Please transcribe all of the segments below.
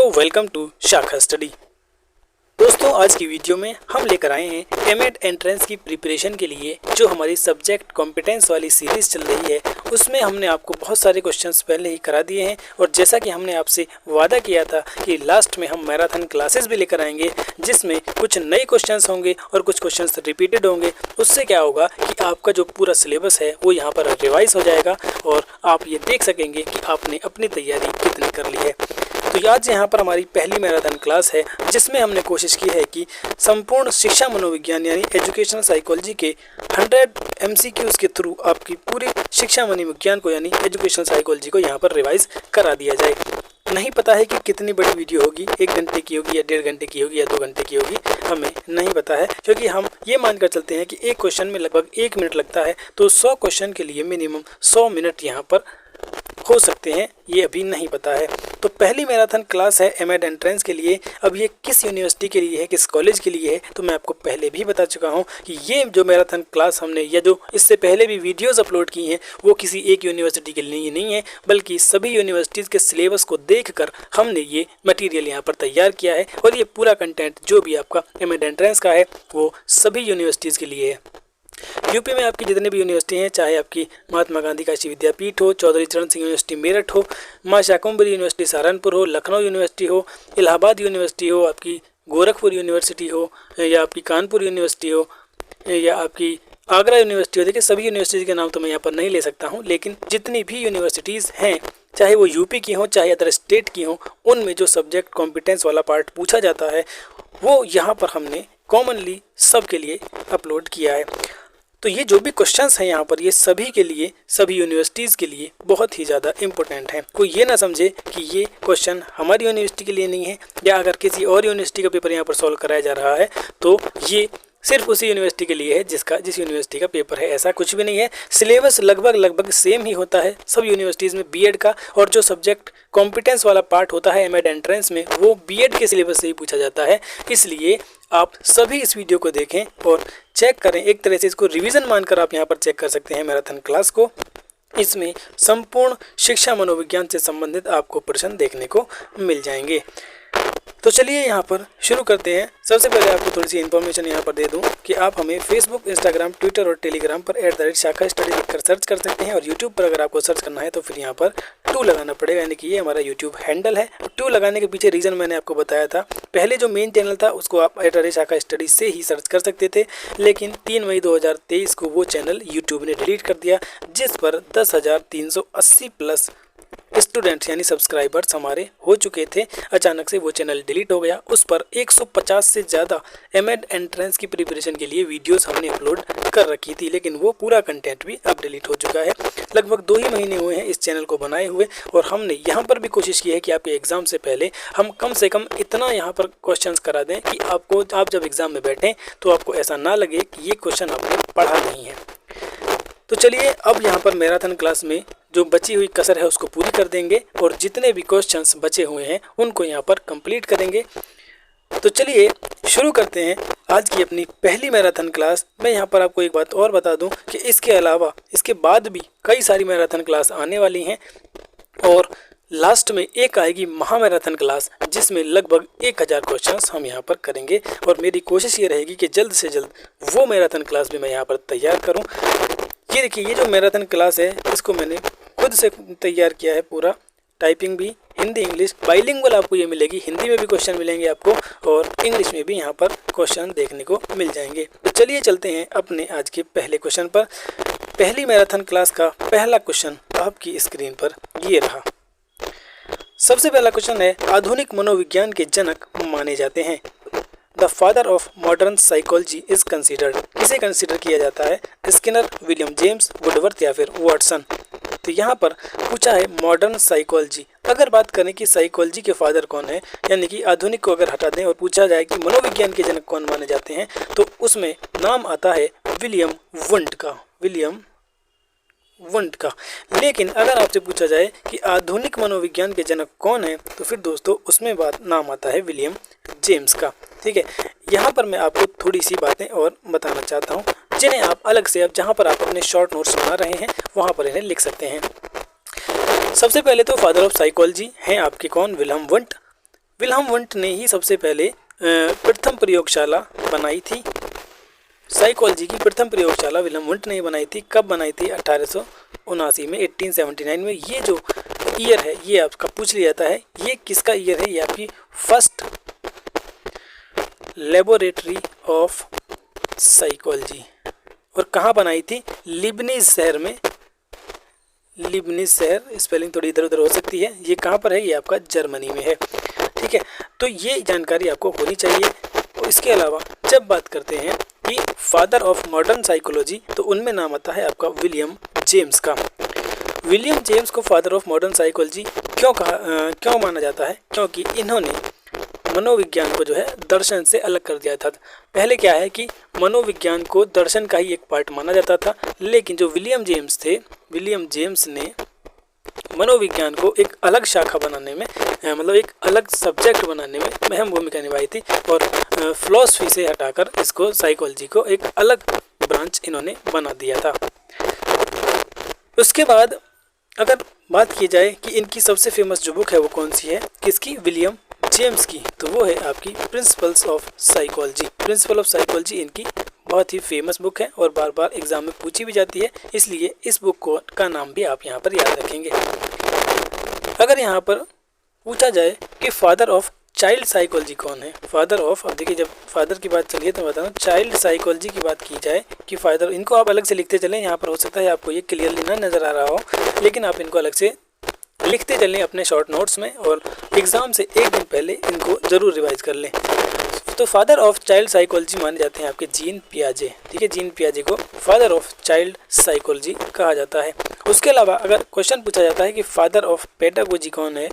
दोस्तों welcome to शाखा study. दोस्तों आज की वीडियो में हम लेकर आए हैं एमएड एंट्रेंस की प्रिपरेशन के लिए जो हमारी सब्जेक्ट कॉम्पिटेंस वाली सीरीज़ चल रही है। उसमें हमने आपको बहुत सारे क्वेश्चंस पहले ही करा दिए हैं और जैसा कि हमने आपसे वादा किया था कि लास्ट में हम मैराथन क्लासेस भी लेकर आएंगे जिसमें कुछ नए क्वेश्चंस होंगे और कुछ क्वेश्चंस रिपीटेड होंगे। उससे क्या होगा कि आपका जो पूरा सिलेबस है वो यहाँ पर रिवाइज हो जाएगा और आप ये देख सकेंगे कि आपने अपनी तैयारी कितनी कर ली है। तो आज यहाँ पर हमारी पहली मैराथन क्लास है जिसमें हमने कोशिश की है कि संपूर्ण शिक्षा मनोविज्ञान यानी एजुकेशनल साइकोलॉजी के 100 MCQs के थ्रू आपकी पूरी शिक्षा मनोविज्ञान को यानी एजुकेशनल साइकोलॉजी को यहाँ पर रिवाइज करा दिया जाए। नहीं पता है कि कितनी बड़ी वीडियो होगी, 1 घंटे की होगी या 1.5 घंटे की होगी या 2 घंटे की होगी, हमें नहीं पता है क्योंकि हम ये मानकर चलते हैं कि एक क्वेश्चन में लगभग 1 मिनट लगता है। तो 100 क्वेश्चन के लिए मिनिमम 100 मिनट यहाँ पर हो सकते हैं, ये अभी नहीं पता है। तो पहली मैराथन क्लास है एमएड एंट्रेंस के लिए। अब ये किस यूनिवर्सिटी के लिए है, किस कॉलेज के लिए है, तो मैं आपको पहले भी बता चुका हूँ कि ये जो मैराथन क्लास हमने या जो इससे पहले भी वीडियोस अपलोड की हैं वो किसी एक यूनिवर्सिटी के लिए नहीं है बल्कि सभी यूनिवर्सिटीज़ के सिलेबस को देखकर हमने ये मटीरियल यहाँ पर तैयार किया है। और ये पूरा कंटेंट जो भी आपका एमएड एंट्रेंस का है वो सभी यूनिवर्सिटीज़ के लिए है। यूपी में आपकी जितनी भी यूनिवर्सिटी हैं, चाहे आपकी महात्मा गांधी काशी विद्यापीठ हो, चौधरी चरण सिंह यूनिवर्सिटी मेरठ हो, माँ शाकुंभरी यूनिवर्सिटी सहारनपुर हो, लखनऊ यूनिवर्सिटी हो, इलाहाबाद यूनिवर्सिटी हो, आपकी गोरखपुर यूनिवर्सिटी हो या आपकी कानपुर यूनिवर्सिटी हो या आपकी आगरा यूनिवर्सिटी हो। देखिए सभी यूनिवर्सिटी के नाम तो मैं यहाँ पर नहीं ले सकता हूँ, लेकिन जितनी भी यूनिवर्सिटीज़ हैं चाहे वो यूपी की हों चाहे अदर स्टेट की हों, उनमें जो सब्जेक्ट कॉम्पिटेंस वाला पार्ट पूछा जाता है वो यहाँ पर हमने कॉमनली सब के लिए अपलोड किया है। तो ये जो भी क्वेश्चंस हैं यहाँ पर ये सभी के लिए, सभी यूनिवर्सिटीज़ के लिए बहुत ही ज़्यादा इम्पोर्टेंट हैं। कोई ये ना समझे कि ये क्वेश्चन हमारी यूनिवर्सिटी के लिए नहीं है या अगर किसी और यूनिवर्सिटी का पेपर यहाँ पर सॉल्व कराया जा रहा है तो ये सिर्फ उसी यूनिवर्सिटी के लिए है जिस यूनिवर्सिटी का पेपर है। ऐसा कुछ भी नहीं है। सिलेबस लगभग सेम ही होता है सब यूनिवर्सिटीज़ में बीएड का, और जो सब्जेक्ट कॉम्पिटेंस वाला पार्ट होता है एमएड एंट्रेंस में वो बीएड के सिलेबस से ही पूछा जाता है। इसलिए आप सभी इस वीडियो को देखें और चेक करें। एक तरह से इसको रिवीजन मानकर आप यहाँ पर चेक कर सकते हैं मैराथन क्लास को। इसमें संपूर्ण शिक्षा मनोविज्ञान से संबंधित आपको प्रश्न देखने को मिल जाएंगे। तो चलिए यहाँ पर शुरू करते हैं। सबसे पहले आपको थोड़ी सी इन्फॉर्मेशन यहाँ पर दे दूँ कि आप हमें फेसबुक, इंस्टाग्राम, ट्विटर और टेलीग्राम पर @शाखा स्टडी लिखकर सर्च कर सकते हैं। और यूट्यूब पर अगर आपको सर्च करना है तो फिर यहाँ पर 2 लगाना पड़ेगा, यानी कि ये हमारा यूट्यूब हैंडल है। 2 लगाने के पीछे रीज़न मैंने आपको बताया था। पहले जो मेन चैनल था उसको आप @शाखा स्टडी से ही सर्च कर सकते थे, लेकिन 3 मई 2023 को वो चैनल यूट्यूब ने डिलीट कर दिया जिस पर 10,380 प्लस स्टूडेंट्स यानी सब्सक्राइबर्स हमारे हो चुके थे। अचानक से वो चैनल डिलीट हो गया। उस पर 150 से ज़्यादा एमएड एंट्रेंस की प्रिपरेशन के लिए वीडियोस हमने अपलोड कर रखी थी, लेकिन वो पूरा कंटेंट भी अब डिलीट हो चुका है। लगभग 2 ही महीने हुए हैं इस चैनल को बनाए हुए और हमने यहाँ पर भी कोशिश की है कि आपके एग्ज़ाम से पहले हम कम से कम इतना यहाँ पर क्वेश्चंस करा दें कि आप जब एग्ज़ाम में बैठें तो आपको ऐसा ना लगे कि ये क्वेश्चन आपने पढ़ा नहीं है। तो चलिए अब यहाँ पर मैराथन क्लास में जो बची हुई कसर है उसको पूरी कर देंगे और जितने भी क्वेश्चंस बचे हुए हैं उनको यहाँ पर कंप्लीट करेंगे। तो चलिए शुरू करते हैं आज की अपनी पहली मैराथन क्लास। मैं यहाँ पर आपको एक बात और बता दूँ कि इसके अलावा इसके बाद भी कई सारी मैराथन क्लास आने वाली हैं और लास्ट में एक आएगी महा मैराथन क्लास जिसमें लगभग 1000 क्वेश्चंस हम यहाँ पर करेंगे। और मेरी कोशिश ये रहेगी कि जल्द से जल्द वो मैराथन क्लास भी मैं यहाँ पर तैयार करूँ। ये देखिए ये जो मैराथन क्लास है इसको मैंने खुद से तैयार किया है पूरा। टाइपिंग भी हिंदी इंग्लिश बाइलिंगुअल आपको ये मिलेगी, हिंदी में भी क्वेश्चन मिलेंगे आपको और इंग्लिश में भी यहाँ पर क्वेश्चन देखने को मिल जाएंगे। तो चलिए चलते हैं अपने आज के पहले क्वेश्चन पर। पहली मैराथन क्लास का पहला क्वेश्चन आपकी स्क्रीन पर ये रहा। सबसे पहला क्वेश्चन है, आधुनिक मनोविज्ञान के जनक माने जाते हैं। The father of modern psychology is considered. किसे कंसिडर किया जाता है? स्किनर, विलियम जेम्स, वुडवर्थ या फिर वाटसन। तो यहाँ पर पूछा है मॉडर्न साइकोलॉजी। अगर बात करें कि साइकोलॉजी के फादर कौन है, यानी कि आधुनिक को अगर हटा दें और पूछा जाए कि मनोविज्ञान के जनक कौन माने जाते हैं, तो उसमें नाम आता है विलियम वुंड का। लेकिन अगर आपसे पूछा जाए कि आधुनिक मनोविज्ञान के जनक कौन है, तो फिर दोस्तों उसमें नाम आता है विलियम जेम्स का। ठीक है, यहाँ पर मैं आपको थोड़ी सी बातें और बताना चाहता हूँ जिन्हें आप अलग से अब जहाँ पर आप अपने शॉर्ट नोट्स बना रहे हैं वहाँ पर इन्हें लिख सकते हैं। सबसे पहले तो फादर ऑफ साइकोलॉजी हैं आपके कौन? William wound. विल्हम वुंट ने ही सबसे पहले प्रथम प्रयोगशाला बनाई थी। साइकोलॉजी की प्रथम प्रयोगशाला विल्हम वुंट ने ही बनाई थी। कब बनाई थी? 1879 में, 1879 में। ये जो ईयर है ये आपका पूछ लिया जाता है, ये किसका ईयर है? ये आपकी फर्स्ट लेबोरेटरी ऑफ साइकोलॉजी। और कहाँ बनाई थी? लिबनीज शहर में। लिबनीज शहर, स्पेलिंग थोड़ी इधर उधर हो सकती है। ये कहाँ पर है? ये आपका जर्मनी में है। ठीक है, तो ये जानकारी आपको होनी चाहिए। और इसके अलावा जब बात करते हैं कि फादर ऑफ मॉडर्न साइकोलॉजी, तो उनमें नाम आता है आपका विलियम जेम्स का। विलियम जेम्स को फादर ऑफ मॉडर्न साइकोलॉजी क्यों माना जाता है? क्योंकि इन्होंने मनोविज्ञान को जो है दर्शन से अलग कर दिया था। पहले क्या है कि मनोविज्ञान को दर्शन का ही एक पार्ट माना जाता था, लेकिन जो विलियम जेम्स थे, विलियम जेम्स ने मनोविज्ञान को एक अलग शाखा बनाने में, मतलब एक अलग सब्जेक्ट बनाने में अहम भूमिका निभाई थी। और फिलॉसफी से हटाकर इसको, साइकोलॉजी को एक अलग ब्रांच इन्होंने बना दिया था। उसके बाद अगर बात की जाए कि इनकी सबसे फेमस जो बुक है वो कौन सी है, किसकी? विलियम जेम्स की, तो वो है आपकी principles of psychology. Principle of psychology इनकी बहुत ही फेमस बुक है और बार बार एग्जाम में पूछी भी जाती है, इसलिए इस बुक का नाम भी आप यहाँ पर याद रखेंगे। अगर यहाँ पर पूछा जाए कि फादर ऑफ चाइल्ड साइकोलॉजी कौन है? फादर ऑफ, अब देखिए जब फादर की बात चलिए तो मैं बताऊँ, चाइल्ड साइकोलॉजी की बात की जाए कि फादर, इनको आप अलग से लिखते चलें। यहाँ पर हो सकता है आपको ये क्लियरली ना नज़र आ रहा हो, लेकिन आप इनको अलग से लिखते चलें अपने शॉर्ट नोट्स में, और एग्ज़ाम से एक दिन पहले इनको ज़रूर रिवाइज कर लें। तो फादर ऑफ चाइल्ड साइकोलॉजी माने जाते हैं आपके जीन पियाजे। ठीक है, जीन पियाजे को फादर ऑफ चाइल्ड साइकोलॉजी कहा जाता है। उसके अलावा अगर क्वेश्चन पूछा जाता है कि फादर ऑफ पेडागोजी कौन है,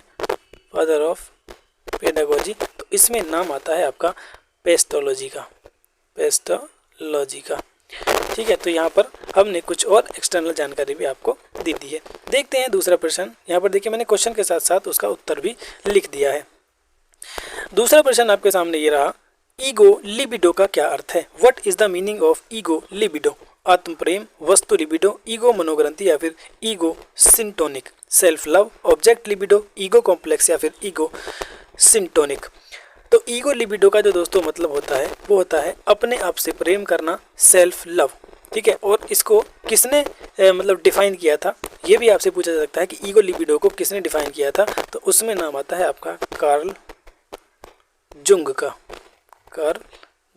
फादर ऑफ पेडागोजी, तो इसमें नाम आता है आपका पेस्टोलॉजी का, पेस्टोलॉजी का। ठीक है, तो यहाँ पर हमने कुछ और एक्सटर्नल जानकारी भी आपको दे दी है। देखते हैं दूसरा प्रश्न। यहाँ पर देखिए मैंने क्वेश्चन के साथ साथ उसका उत्तर भी लिख दिया है। दूसरा प्रश्न आपके सामने ये रहा, ईगो लिबिडो का क्या अर्थ है? What is the meaning of ego libido? आत्म प्रेम, वस्तु लिबिडो, ईगो मनोग्रंथि या फिर ego सिंटोनिक? Self love, object libido, ego complex या फिर ईगो सिंटोनिक? तो ईगो लिबिडो का जो दोस्तों मतलब होता है वो होता है अपने आप से प्रेम करना, सेल्फ लव। ठीक है, और इसको किसने मतलब डिफाइन किया था, ये भी आपसे पूछा जा सकता है कि ईगो लिबिडो को किसने डिफाइन किया था, तो उसमें नाम आता है आपका कार्ल जुंग का, कार्ल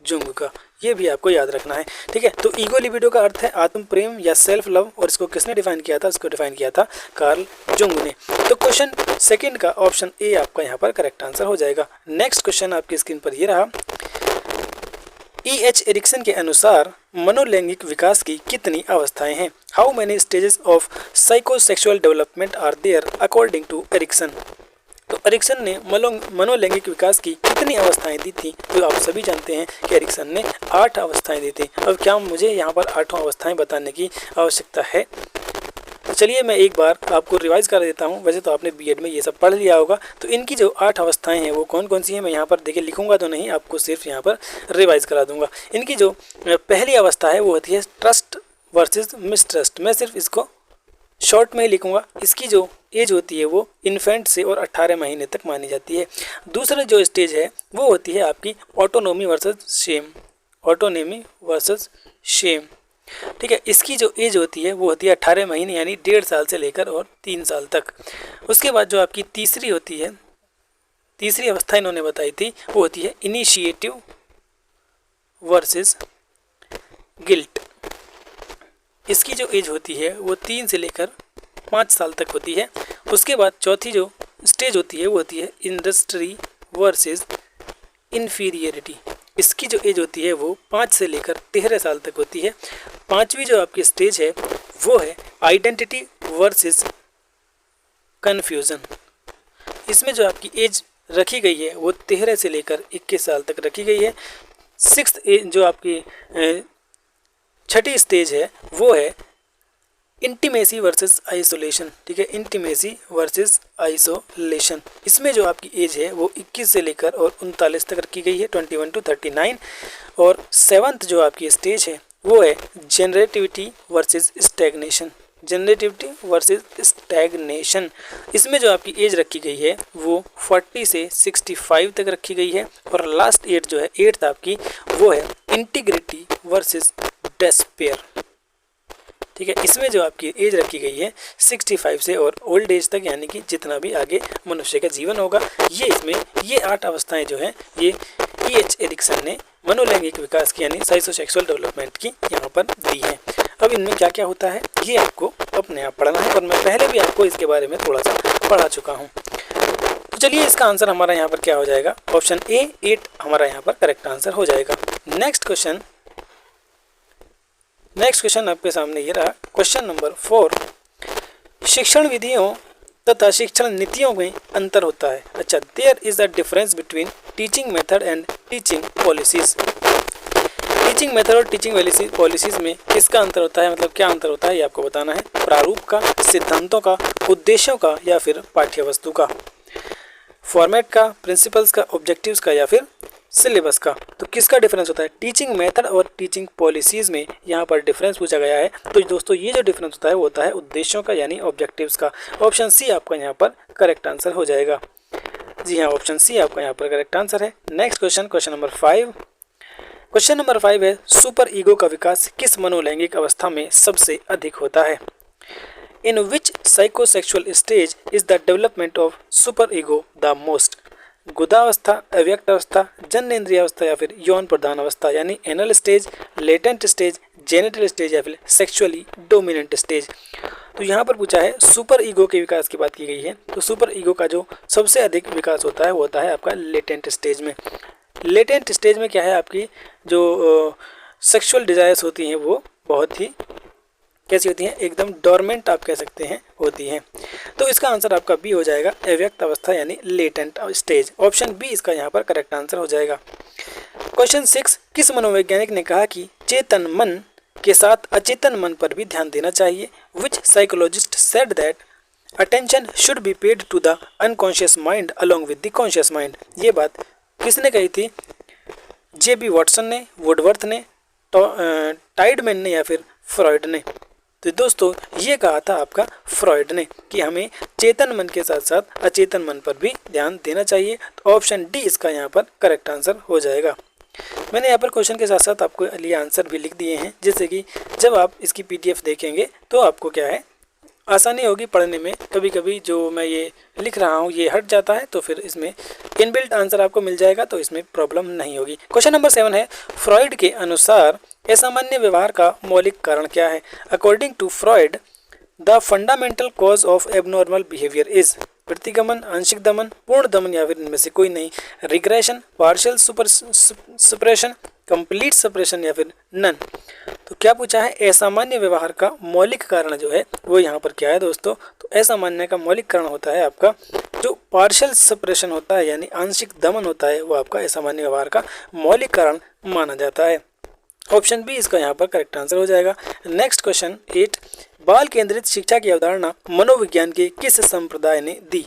जुंग का। ये भी आपको याद रखना है। ठीक है, तो ईगो लिबिडो का अर्थ है आत्म प्रेम या सेल्फ लव, और इसको किसने डिफाइन किया था? इसको डिफाइन किया था कार्ल जुंग ने। तो क्वेश्चन सेकंड का ऑप्शन ए आपका यहाँ पर करेक्ट आंसर हो जाएगा। नेक्स्ट क्वेश्चन आपकी स्क्रीन पर ये रहा, E.H. एरिक्सन के अनुसार मनोलैंगिक विकास की कितनी अवस्थाएं हैं? How many stages of psychosexual development are there according to Erikson? तो एरिक्सन ने मनोलैंगिक विकास की कितनी अवस्थाएं दी थी? तो आप सभी जानते हैं कि एरिक्सन ने 8 अवस्थाएं दी थी। अब क्या मुझे यहाँ पर 8 अवस्थाएं बताने की आवश्यकता है? तो चलिए मैं एक बार आपको रिवाइज कर देता हूँ। वैसे तो आपने बीएड में ये सब पढ़ लिया होगा। तो इनकी जो 8 अवस्थाएं हैं वो कौन कौन सी हैं, मैं यहाँ पर देखिए लिखूंगा तो नहीं, आपको सिर्फ यहाँ पर रिवाइज करा दूंगा। इनकी जो पहली अवस्था है वो होती है ट्रस्ट वर्सेस मिसट्रस्ट। मैं सिर्फ इसको शॉर्ट में ही लिखूंगा। इसकी जो एज होती है वो इन्फेंट से और 18 महीने तक मानी जाती है। दूसरा जो स्टेज है वो होती है आपकी autonomy versus shame, autonomy versus shame. ठीक है, इसकी जो एज होती है वो होती है 18 महीने, यानी 1.5 साल से लेकर और 3 साल तक। उसके बाद जो आपकी तीसरी होती है, तीसरी अवस्था इन्होंने बताई थी, वो होती है इनिशिएटिव वर्सेस गिल्ट। इसकी जो एज होती है वो 3 से लेकर 5 साल तक होती है। उसके बाद चौथी जो स्टेज होती है वो होती है इंडस्ट्री वर्सेस इन्फीरियरिटी। इसकी जो एज होती है वो 5 से लेकर 13 साल तक होती है। पांचवी जो आपकी स्टेज है वो है आइडेंटिटी वर्सेस कन्फ्यूज़न। इसमें जो आपकी एज रखी गई है वो 13 से लेकर 21 साल तक रखी गई है। सिक्स्थ एज जो आपकी छठी स्टेज है वो है इंटीमेसी वर्सेस आइसोलेशन। ठीक है, इंटीमेसी वर्सेस आइसोलेशन। इसमें जो आपकी एज है वो 21 से लेकर और 39 तक रखी गई है, 21 to 39। और 7th जो आपकी स्टेज है वो है generativity versus stagnation. Generativity versus stagnation. इसमें जो आपकी एज रखी गई है वो 40 से 65 तक रखी गई है। और लास्ट एज जो है 8th आपकी वो है इंटीग्रिटी वर्सेस डेस्पेयर। ठीक है, इसमें जो आपकी एज रखी गई है 65 से और ओल्ड एज तक, यानी कि जितना भी आगे मनुष्य का जीवन होगा। ये 8 अवस्थाएं जो हैं ये E.H. एरिक्सन ने मनोलैंगिक विकास की यानी साइकोसेक्सुअल डेवलपमेंट की यहाँ पर दी है। अब इनमें क्या क्या होता है ये आपको अपने आप पढ़ना है, और मैं पहले भी आपको इसके बारे में थोड़ा सा पढ़ा चुका हूँ। तो चलिए इसका आंसर हमारा यहाँ पर क्या हो जाएगा, ऑप्शन ए 8 हमारा यहाँ पर करेक्ट आंसर हो जाएगा। नेक्स्ट क्वेश्चन आपके सामने ये रहा, क्वेश्चन नंबर 4। शिक्षण विधियों तथा शिक्षण नीतियों में अंतर होता है। अच्छा, there is the difference between teaching method and teaching policies. Teaching method और टीचिंग पॉलिसीज में किसका अंतर होता है, मतलब क्या अंतर होता है ये आपको बताना है। प्रारूप का, सिद्धांतों का, उद्देश्यों का या फिर पाठ्य वस्तु का, फॉर्मेट का, प्रिंसिपल्स का, ऑब्जेक्टिव्स का या फिर सिलेबस का। तो किसका डिफरेंस होता है, टीचिंग मेथड और टीचिंग पॉलिसीज में यहाँ पर डिफरेंस पूछा गया है। तो दोस्तों ये जो डिफरेंस होता है वो होता है उद्देश्यों का यानी ऑब्जेक्टिव्स का। ऑप्शन सी आपका यहाँ पर करेक्ट आंसर हो जाएगा। जी हाँ, ऑप्शन सी आपका यहाँ पर करेक्ट आंसर है। Next question number 5। Question number 5 है, सुपर ईगो का विकास किस मनोलैंगिक अवस्था में सबसे अधिक होता है। In which psychosexual stage is the development of super ego the most. गुदावस्था, अव्यक्त अवस्था, जननेंद्रिय अवस्था या फिर यौन प्रधान अवस्था यानी anal stage, latent stage, genital stage या फिर सेक्सुअली डोमिनेंट स्टेज। तो यहाँ पर पूछा है सुपर ईगो के विकास की बात की गई है। तो सुपर ईगो का जो सबसे अधिक विकास होता है वो होता है आपका लेटेंट स्टेज में। लेटेंट स्टेज में क्या है, आपकी जो सेक्सुअल डिजायर्स होती हैं वो बहुत ही कैसी होती हैं, एकदम डोरमेंट आप कह सकते हैं होती हैं। तो इसका आंसर आपका बी हो जाएगा, अव्यक्त अवस्था यानी लेटेंट स्टेज। ऑप्शन बी इसका यहाँ पर करेक्ट आंसर हो जाएगा। क्वेश्चन 6, किस मनोवैज्ञानिक ने कहा कि चेतन मन के साथ अचेतन मन पर भी ध्यान देना चाहिए। Which psychologist said that attention should be paid to the unconscious mind along with the conscious mind. ये बात किसने कही थी, J.B. वाटसन ने, वुडवर्थ ने, टाइडमैन ने या फिर फ्रॉइड ने। तो दोस्तों ये कहा था आपका फ्रॉइड ने कि हमें चेतन मन के साथ साथ अचेतन मन पर भी ध्यान देना चाहिए। तो ऑप्शन डी इसका यहाँ पर करेक्ट आंसर हो जाएगा। मैंने यहाँ पर क्वेश्चन के साथ साथ आपको लिए आंसर भी लिख दिए हैं, जिससे कि जब आप इसकी PDF देखेंगे तो आपको क्या है आसानी होगी पढ़ने में। कभी कभी जो मैं ये लिख रहा हूँ ये हट जाता है तो फिर इसमें इनबिल्ट आंसर आपको मिल जाएगा, तो इसमें प्रॉब्लम नहीं होगी। क्वेश्चन नंबर 7 है, फ्रॉइड के अनुसार असामान्य व्यवहार का मौलिक कारण क्या है। According to Freud the fundamental cause of abnormal behaviour is प्रतिगमन, आंशिक दमन, पूर्ण दमन या फिर इनमें से कोई नहीं, रिग्रेशन, पार्शियल सुप्रेशन, कंप्लीट सप्रेशन या फिर नन। तो क्या पूछा है, असामान्य व्यवहार का मौलिक कारण जो है वो यहाँ पर क्या है दोस्तों। तो असामान्य का मौलिक कारण होता है आपका जो पार्शियल सप्रेशन होता है यानी आंशिक दमन होता है, वो आपका असामान्य व्यवहार का मौलिक कारण माना जाता है। ऑप्शन बी इसका यहाँ पर करेक्ट आंसर हो जाएगा। नेक्स्ट क्वेश्चन 8, बाल केंद्रित शिक्षा की अवधारणा मनोविज्ञान के किस संप्रदाय ने दी।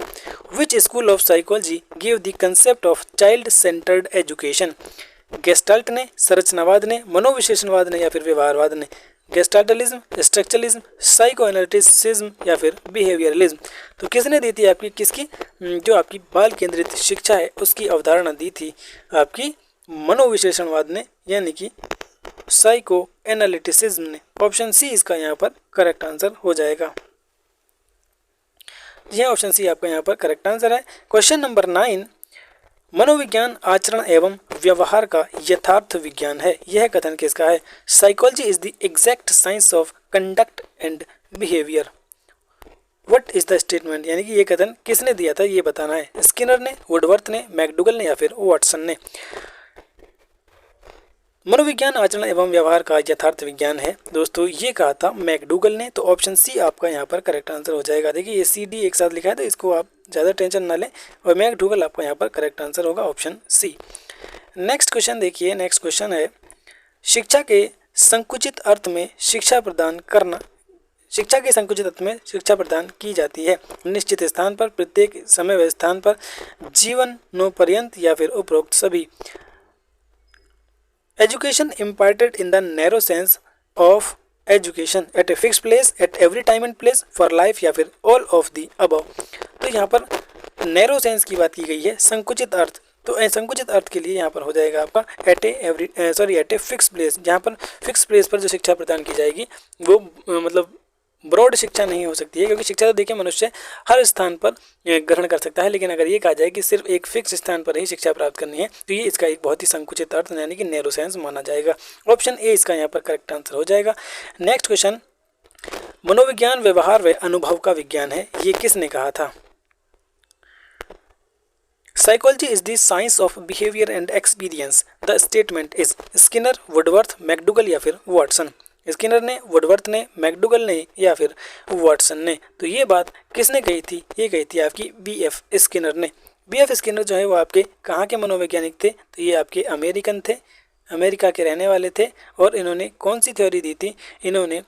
Which school of psychology give the concept of child centred education. Gestalt ने, संरचनावाद ने, मनोविशेषणवाद ने या फिर व्यवहारवाद ने। गेस्टाल्टलिज्म, स्ट्रक्चरलिज्म, साइको एनालिटिसिज्म या फिर बिहेवियरलिज्म। तो किसने दी थी आपकी, किसकी जो आपकी बाल केंद्रित शिक्षा है उसकी अवधारणा दी थी आपकी मनोविशेषणवाद ने यानी कि साइको एनालिटिसिज्म ने। ऑप्शन सी इसका यहाँ पर करेक्ट आंसर हो जाएगा। जी हाँ, ऑप्शन सी आपका यहाँ पर करेक्ट आंसर है। क्वेश्चन नंबर 9, मनोविज्ञान आचरण एवं व्यवहार का यथार्थ विज्ञान है। यह कथन किसका है। Psychology is the exact science of conduct and behaviour. What is the statement, यानी कि ये कथन किसने दिया था ये बताना है। स्किनर ने, वुडवर्थ ने, मैकडूगल ने या फिर वाटसन ने। मनोविज्ञान आचरण एवं व्यवहार का यथार्थ विज्ञान है दोस्तों, ये कहा था मैकडूगल ने। तो ऑप्शन सी आपका यहाँ पर करेक्ट आंसर हो जाएगा। देखिए ये CD एक साथ लिखा है तो इसको आप ज़्यादा टेंशन ना लें, और मैकडूगल आपका यहाँ पर करेक्ट आंसर होगा, ऑप्शन सी। नेक्स्ट क्वेश्चन देखिए, नेक्स्ट क्वेश्चन है, शिक्षा के संकुचित अर्थ में शिक्षा प्रदान करना। शिक्षा के संकुचित अर्थ में शिक्षा प्रदान की जाती है निश्चित स्थान पर, प्रत्येक समय व स्थान पर, जीवनोपर्यंत या फिर उपरोक्त सभी। Education imparted in the narrow sense of education at a fix place, at every time and place, for life, या फिर ऑल ऑफ दी अबव। तो यहाँ पर नैरो सेंस की बात की गई है, संकुचित अर्थ। तो संकुचित अर्थ के लिए यहाँ पर हो जाएगा आपका एट ए फिक्स प्लेस। जहाँ पर फिक्स प्लेस पर जो शिक्षा प्रदान की जाएगी वो मतलब ब्रॉड शिक्षा नहीं हो सकती है, क्योंकि शिक्षा तो देखिए मनुष्य हर स्थान पर ग्रहण कर सकता है, लेकिन अगर ये कहा जाए कि सिर्फ एक फिक्स स्थान पर ही शिक्षा प्राप्त करनी है तो ये इसका एक बहुत ही संकुचित अर्थ यानी कि नैरो सेंस माना जाएगा। ऑप्शन ए इसका यहाँ पर करेक्ट आंसर हो जाएगा। नेक्स्ट क्वेश्चन, मनोविज्ञान व्यवहार व अनुभव का विज्ञान है, ये किसने कहा था? Psychology is the science of behaviour and experience, the statement is Skinner, Woodworth, McDougall या फिर वाटसन। स्किनर ने, वुडवर्थ ने, मैकडूगल ने या फिर वाटसन ने। तो ये बात किसने कही थी? ये कही थी आपकी बी.एफ. स्किनर ने। बी.एफ. स्किनर जो है वो आपके कहाँ के मनोवैज्ञानिक थे? तो ये आपके अमेरिकन थे, अमेरिका के रहने वाले थे। और इन्होंने कौन सी थ्योरी दी थी? इन्होंने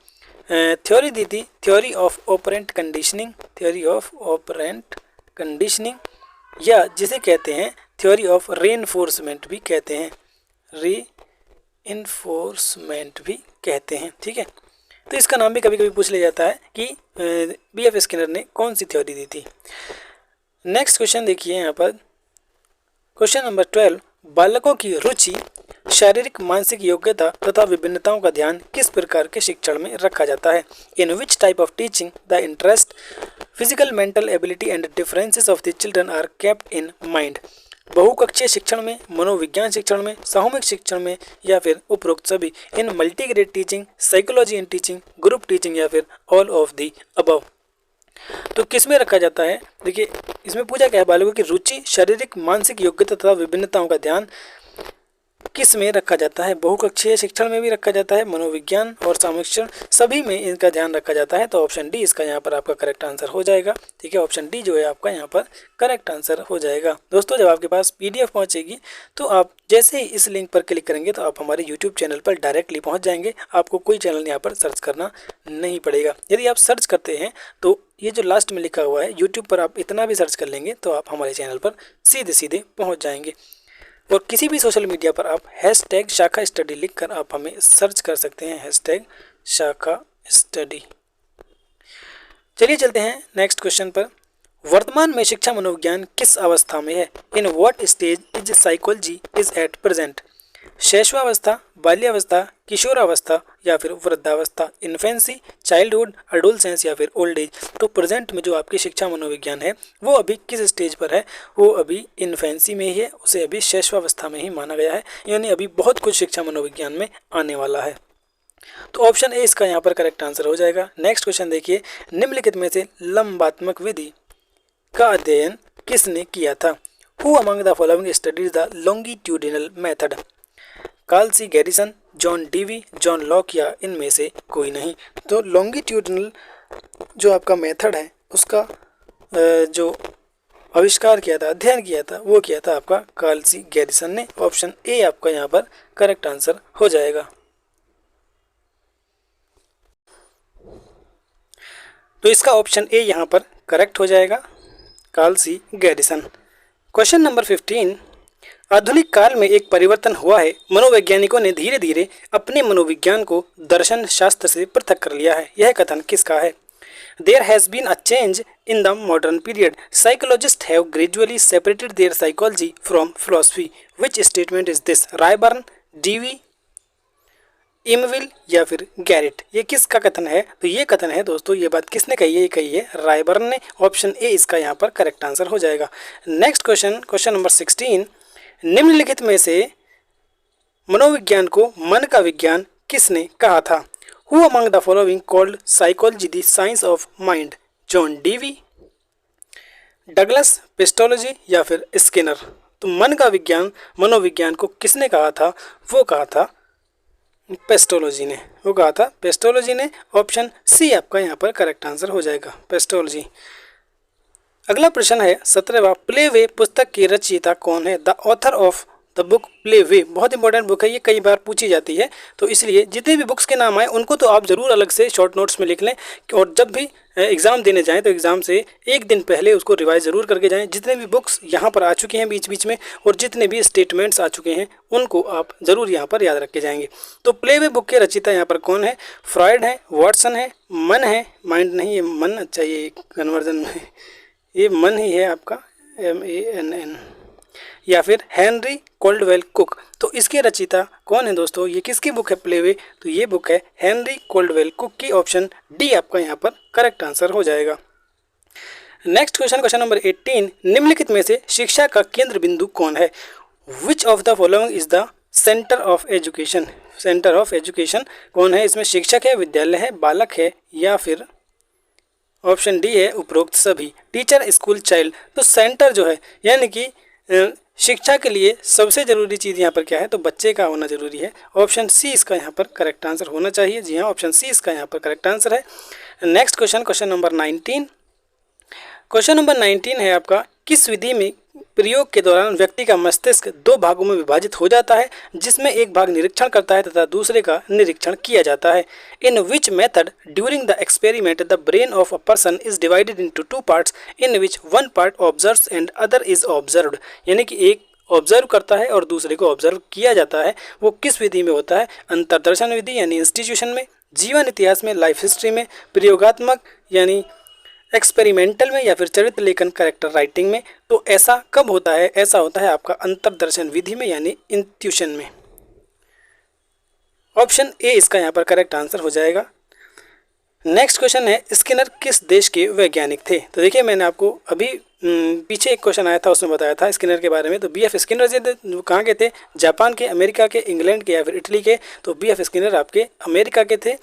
थ्योरी दी थी theory of operant conditioning, theory of operant conditioning, या जिसे कहते हैं थ्योरी ऑफ रीइंफोर्समेंट भी कहते हैं, रीइंफोर्समेंट भी कहते हैं। ठीक है, तो इसका नाम भी कभी कभी पूछ लिया जाता है कि बी.एफ. स्किनर ने कौन सी थ्योरी दी थी। नेक्स्ट क्वेश्चन देखिए यहाँ पर, क्वेश्चन नंबर 12, बालकों की रुचि, शारीरिक मानसिक योग्यता तथा विभिन्नताओं का ध्यान किस प्रकार के शिक्षण में रखा जाता है? In which type of teaching the interest, physical mental ability and differences of the children are kept in mind. बहुकक्षीय शिक्षण में, मनोविज्ञान शिक्षण में, सामूहिक शिक्षण में, या फिर उपरोक्त सभी। In multigrade teaching, psychology in teaching, group teaching, या फिर ऑल ऑफ दी अबव। तो किस में रखा जाता है? देखिए इसमें पूछा क्या है, बालकों की रुचि, शारीरिक मानसिक योग्यता तथा विभिन्नताओं का ध्यान किस में रखा जाता है? बहुकक्षीय शिक्षण में भी रखा जाता है, मनोविज्ञान और सामूहिक शिक्षण सभी में इनका ध्यान रखा जाता है। तो ऑप्शन डी इसका यहाँ पर आपका करेक्ट आंसर हो जाएगा। ठीक है, ऑप्शन डी जो है आपका यहाँ पर करेक्ट आंसर हो जाएगा। दोस्तों जब आपके पास PDF पहुँचेगी तो आप जैसे ही इस लिंक पर क्लिक करेंगे तो आप हमारे YouTube चैनल पर डायरेक्टली पहुँच जाएंगे। आपको कोई चैनल यहाँ पर सर्च करना नहीं पड़ेगा। यदि आप सर्च करते हैं तो ये जो लास्ट में लिखा हुआ है YouTube पर आप इतना भी सर्च कर लेंगे तो आप हमारे चैनल पर सीधे सीधे पहुँच जाएंगे। और किसी भी सोशल मीडिया पर आप हैशटैग शाखा स्टडी लिख कर आप हमें सर्च कर सकते हैं, हैशटैग शाखा स्टडी। चलिए चलते हैं नेक्स्ट क्वेश्चन पर। वर्तमान में शिक्षा मनोविज्ञान किस अवस्था में है? In what stage is psychology is at present? शैशवावस्था, बाल्यावस्था, किशोरावस्था, या फिर वृद्धावस्था, इन्फेंसी, चाइल्डहुड, एडोलसेंस, या फिर ओल्ड एज। तो प्रेजेंट में जो आपकी शिक्षा मनोविज्ञान है वो अभी किस स्टेज पर है? वो अभी इन्फेंसी में ही है, उसे अभी शैशवावस्था में ही माना गया है, यानी अभी बहुत कुछ शिक्षा मनोविज्ञान में आने वाला है। तो ऑप्शन ए इसका यहाँ पर करेक्ट आंसर हो जाएगा। नेक्स्ट क्वेश्चन देखिए, निम्नलिखित में से लंबात्मक विधि का अध्ययन किसने किया था? Who among the following studies the longitudinal method? Carl C Garrison, John Dewey, John Locke, या इनमें से कोई नहीं। तो लॉन्गिट्यूडिनल जो आपका मेथड है उसका जो आविष्कार किया था, अध्ययन किया था, वो किया था आपका कार्ल सी गैरिसन ने। ऑप्शन ए आपका यहाँ पर करेक्ट आंसर हो जाएगा। तो इसका ऑप्शन ए यहाँ पर करेक्ट हो जाएगा, Karl C garrison. Question number 15, आधुनिक काल में एक परिवर्तन हुआ है। मनोवैज्ञानिकों ने धीरे धीरे अपने मनोविज्ञान को दर्शन शास्त्र से पृथक कर लिया है। यह कथन किसका है? There has been a change in the modern period. Psychologists have gradually separated their psychology from philosophy. Which statement is this? Ryburn, Dewey, इमविल, या फिर गैरेट? ये किसका कथन है? तो ये कथन है दोस्तों, ये बात किसने कही है? ये कही है रायबर्न ने। ऑप्शन ए इसका यहाँ पर करेक्ट आंसर हो जाएगा। नेक्स्ट क्वेश्चन, क्वेश्चन नंबर 16, निम्नलिखित में से मनोविज्ञान को मन का विज्ञान किसने कहा था? Who among the following called psychology the science of mind? John Dewey, Douglas, pestology, या फिर स्किनर? तो मन का विज्ञान, मनोविज्ञान को किसने कहा था? वो कहा था पेस्टोलॉजी ने, वो कहा था पेस्टोलॉजी ने। ऑप्शन सी आपका यहाँ पर करेक्ट आंसर हो जाएगा, पेस्टोलॉजी। अगला प्रश्न है 17वां, प्ले वे पुस्तक की रचयिता कौन है? The author of the book play way. बहुत इंपॉर्टेंट बुक है, ये कई बार पूछी जाती है, तो इसलिए जितने भी बुक्स के नाम आए उनको तो आप ज़रूर अलग से शॉर्ट नोट्स में लिख लें, और जब भी एग्ज़ाम देने जाएं तो एग्ज़ाम से एक दिन पहले उसको रिवाइज ज़रूर करके जाएं। जितने भी बुक्स यहाँ पर आ चुके हैं बीच बीच में और जितने भी स्टेटमेंट्स आ चुके हैं उनको आप ज़रूर यहाँ पर याद रख के जाएंगे। तो प्लेवे बुक के रचयिता यहाँ पर कौन है? फ्रॉइड है, वाटसन है, मन है, माइंड नहीं, ये मन, अच्छा ये कन्वर्जन में ये मन ही है आपका, MANN, या फिर हेनरी कोल्डवेल कुक। तो इसके रचयिता कौन है दोस्तों? ये किसकी बुक है प्लेवे? तो ये बुक है हेनरी कोल्डवेल कुक की। ऑप्शन डी आपका यहाँ पर करेक्ट आंसर हो जाएगा। नेक्स्ट क्वेश्चन, क्वेश्चन नंबर 18, निम्नलिखित में से शिक्षा का केंद्र बिंदु कौन है? Which of the following is the centre of education? Centre of education कौन है? इसमें शिक्षक है, विद्यालय है, बालक है, या फिर ऑप्शन डी है उपरोक्त सभी। Teacher, school, child. तो सेंटर जो है यानी कि शिक्षा के लिए सबसे ज़रूरी चीज़ यहाँ पर क्या है? तो बच्चे का होना ज़रूरी है। ऑप्शन सी इसका यहाँ पर करेक्ट आंसर होना चाहिए। जी हाँ, ऑप्शन सी इसका यहाँ पर करेक्ट आंसर है। Next question, question number 19। Question number 19 है आपका, किस विधि में प्रयोग के दौरान व्यक्ति का मस्तिष्क दो भागों में विभाजित हो जाता है, जिसमें एक भाग निरीक्षण करता है तथा दूसरे का निरीक्षण किया जाता है? In which method during the experiment the brain of a person is divided into two parts in which one part observes and other is observed? यानी कि एक ऑब्जर्व करता है और दूसरे को ऑब्जर्व किया जाता है। वो किस विधि में होता है? अंतर्दर्शन विधि यानी इंस्टीट्यूशन में, जीवन इतिहास में, लाइफ हिस्ट्री में, प्रयोगात्मक यानी एक्सपेरिमेंटल में, या फिर चरित्र लेखन कैरेक्टर राइटिंग में? तो ऐसा कब होता है? ऐसा होता है आपका अंतर्दर्शन विधि में यानी इंट्यूशन में। ऑप्शन ए इसका यहाँ पर करेक्ट आंसर हो जाएगा। नेक्स्ट क्वेश्चन है, स्किनर किस देश के वैज्ञानिक थे? तो देखिए मैंने आपको अभी पीछे एक क्वेश्चन आया था उसमें बताया था स्किनर के बारे में। तो BF स्किनर जो कहाँ के थे? जापान के, अमेरिका के, इंग्लैंड के, या फिर इटली के? तो BF स्किनर आपके अमेरिका के थे।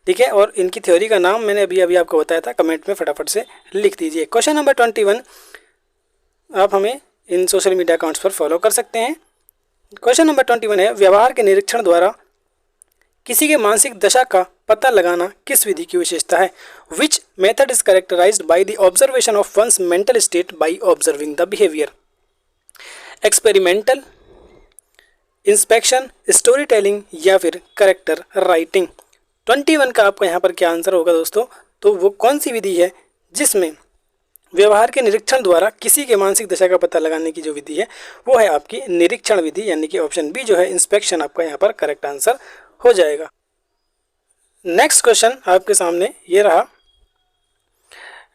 ठीक है, और इनकी थ्योरी का नाम मैंने अभी आपको बताया था, कमेंट में फटाफट से लिख दीजिए। क्वेश्चन नंबर 21, आप हमें इन सोशल मीडिया अकाउंट्स पर फॉलो कर सकते हैं। क्वेश्चन नंबर 21 है, व्यवहार के निरीक्षण द्वारा किसी के मानसिक दशा का पता लगाना किस विधि की विशेषता है? Which method is characterized by the observation of one's mental state by observing the behaviour? Experimental, inspection, story telling, या फिर कैरेक्टर राइटिंग? 21 का आपका यहाँ पर क्या आंसर होगा दोस्तों? तो वो कौन सी विधि है जिसमें व्यवहार के निरीक्षण द्वारा किसी के मानसिक दशा का पता लगाने की जो विधि है वो है आपकी निरीक्षण विधि, यानी कि ऑप्शन बी जो है इंस्पेक्शन आपका यहाँ पर करेक्ट आंसर हो जाएगा। नेक्स्ट क्वेश्चन आपके सामने ये रहा।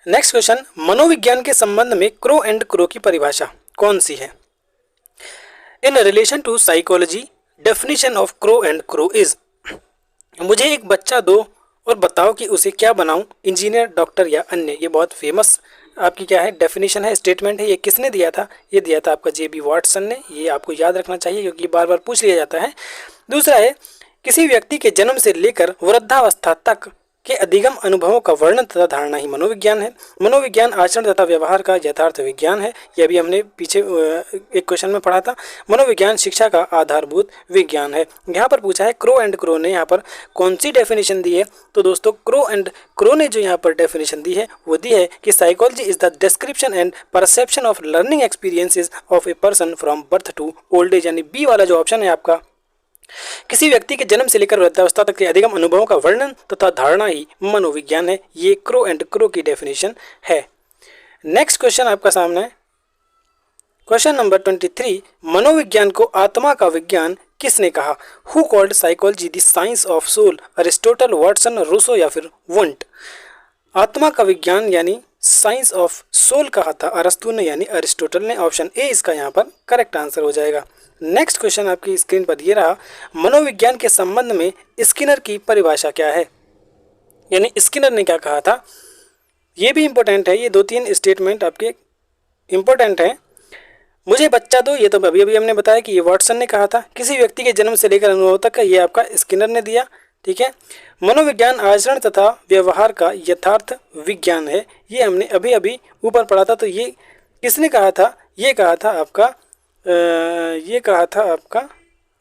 नेक्स्ट क्वेश्चन, मनोविज्ञान के संबंध में क्रो एंड क्रो की परिभाषा कौन सी है? In relation to psychology definition of Crow and Crow is, मुझे एक बच्चा दो और बताओ कि उसे क्या बनाऊं, इंजीनियर, डॉक्टर या अन्य? ये बहुत फेमस आपकी क्या है डेफिनेशन है, स्टेटमेंट है। ये किसने दिया था? ये दिया था आपका JB वाटसन ने। ये आपको याद रखना चाहिए क्योंकि बार बार पूछ लिया जाता है। दूसरा है, किसी व्यक्ति के जन्म से लेकर वृद्धावस्था तक के अधिगम अनुभवों का वर्णन तथा धारणा ही मनोविज्ञान है। मनोविज्ञान आचरण तथा व्यवहार का यथार्थ विज्ञान है। यह भी हमने पीछे एक क्वेश्चन में पढ़ा था। मनोविज्ञान शिक्षा का आधारभूत विज्ञान है। यहाँ पर पूछा है क्रो एंड क्रो ने यहाँ पर कौन सी डेफिनेशन दी है? तो दोस्तों क्रो एंड क्रो ने जो यहाँ पर डेफिनेशन दी है वो दी है कि psychology is the description and perception of learning experiences of a person from birth to old age, यानी बी वाला जो ऑप्शन है आपका, किसी व्यक्ति के जन्म से लेकर वृद्धावस्था तक के अधिगम अनुभवों का वर्णन तथा धारणा ही मनोविज्ञान है। ये क्रो एंड क्रो की डेफिनेशन है। नेक्स्ट क्वेश्चन आपका सामने है, क्वेश्चन नंबर 23, मनोविज्ञान को आत्मा का विज्ञान किसने कहा? Who called psychology the science of soul? Aristotle, Watson, Rousseau, या फिर वुंट? आत्मा का विज्ञान यानी साइंस ऑफ सोल कहा था अरस्तु ने यानी अरिस्टोटल ने। ऑप्शन ए इसका यहाँ पर करेक्ट आंसर हो जाएगा। नेक्स्ट क्वेश्चन आपकी स्क्रीन पर ये रहा, मनोविज्ञान के संबंध में स्किनर की परिभाषा क्या है? यानी स्किनर ने क्या कहा था? ये भी इम्पोर्टेंट है। ये 2-3 स्टेटमेंट आपके इम्पोर्टेंट हैं। मुझे बच्चा दो, ये तो अभी अभी हमने बताया कि ये वाटसन ने कहा था। किसी व्यक्ति के जन्म से लेकर अनुभव तक का ये आपका स्किनर ने दिया। ठीक है, मनोविज्ञान आचरण तथा व्यवहार का यथार्थ विज्ञान है। ये हमने अभी अभी ऊपर पढ़ा था। तो ये किसने कहा था? ये कहा था आपका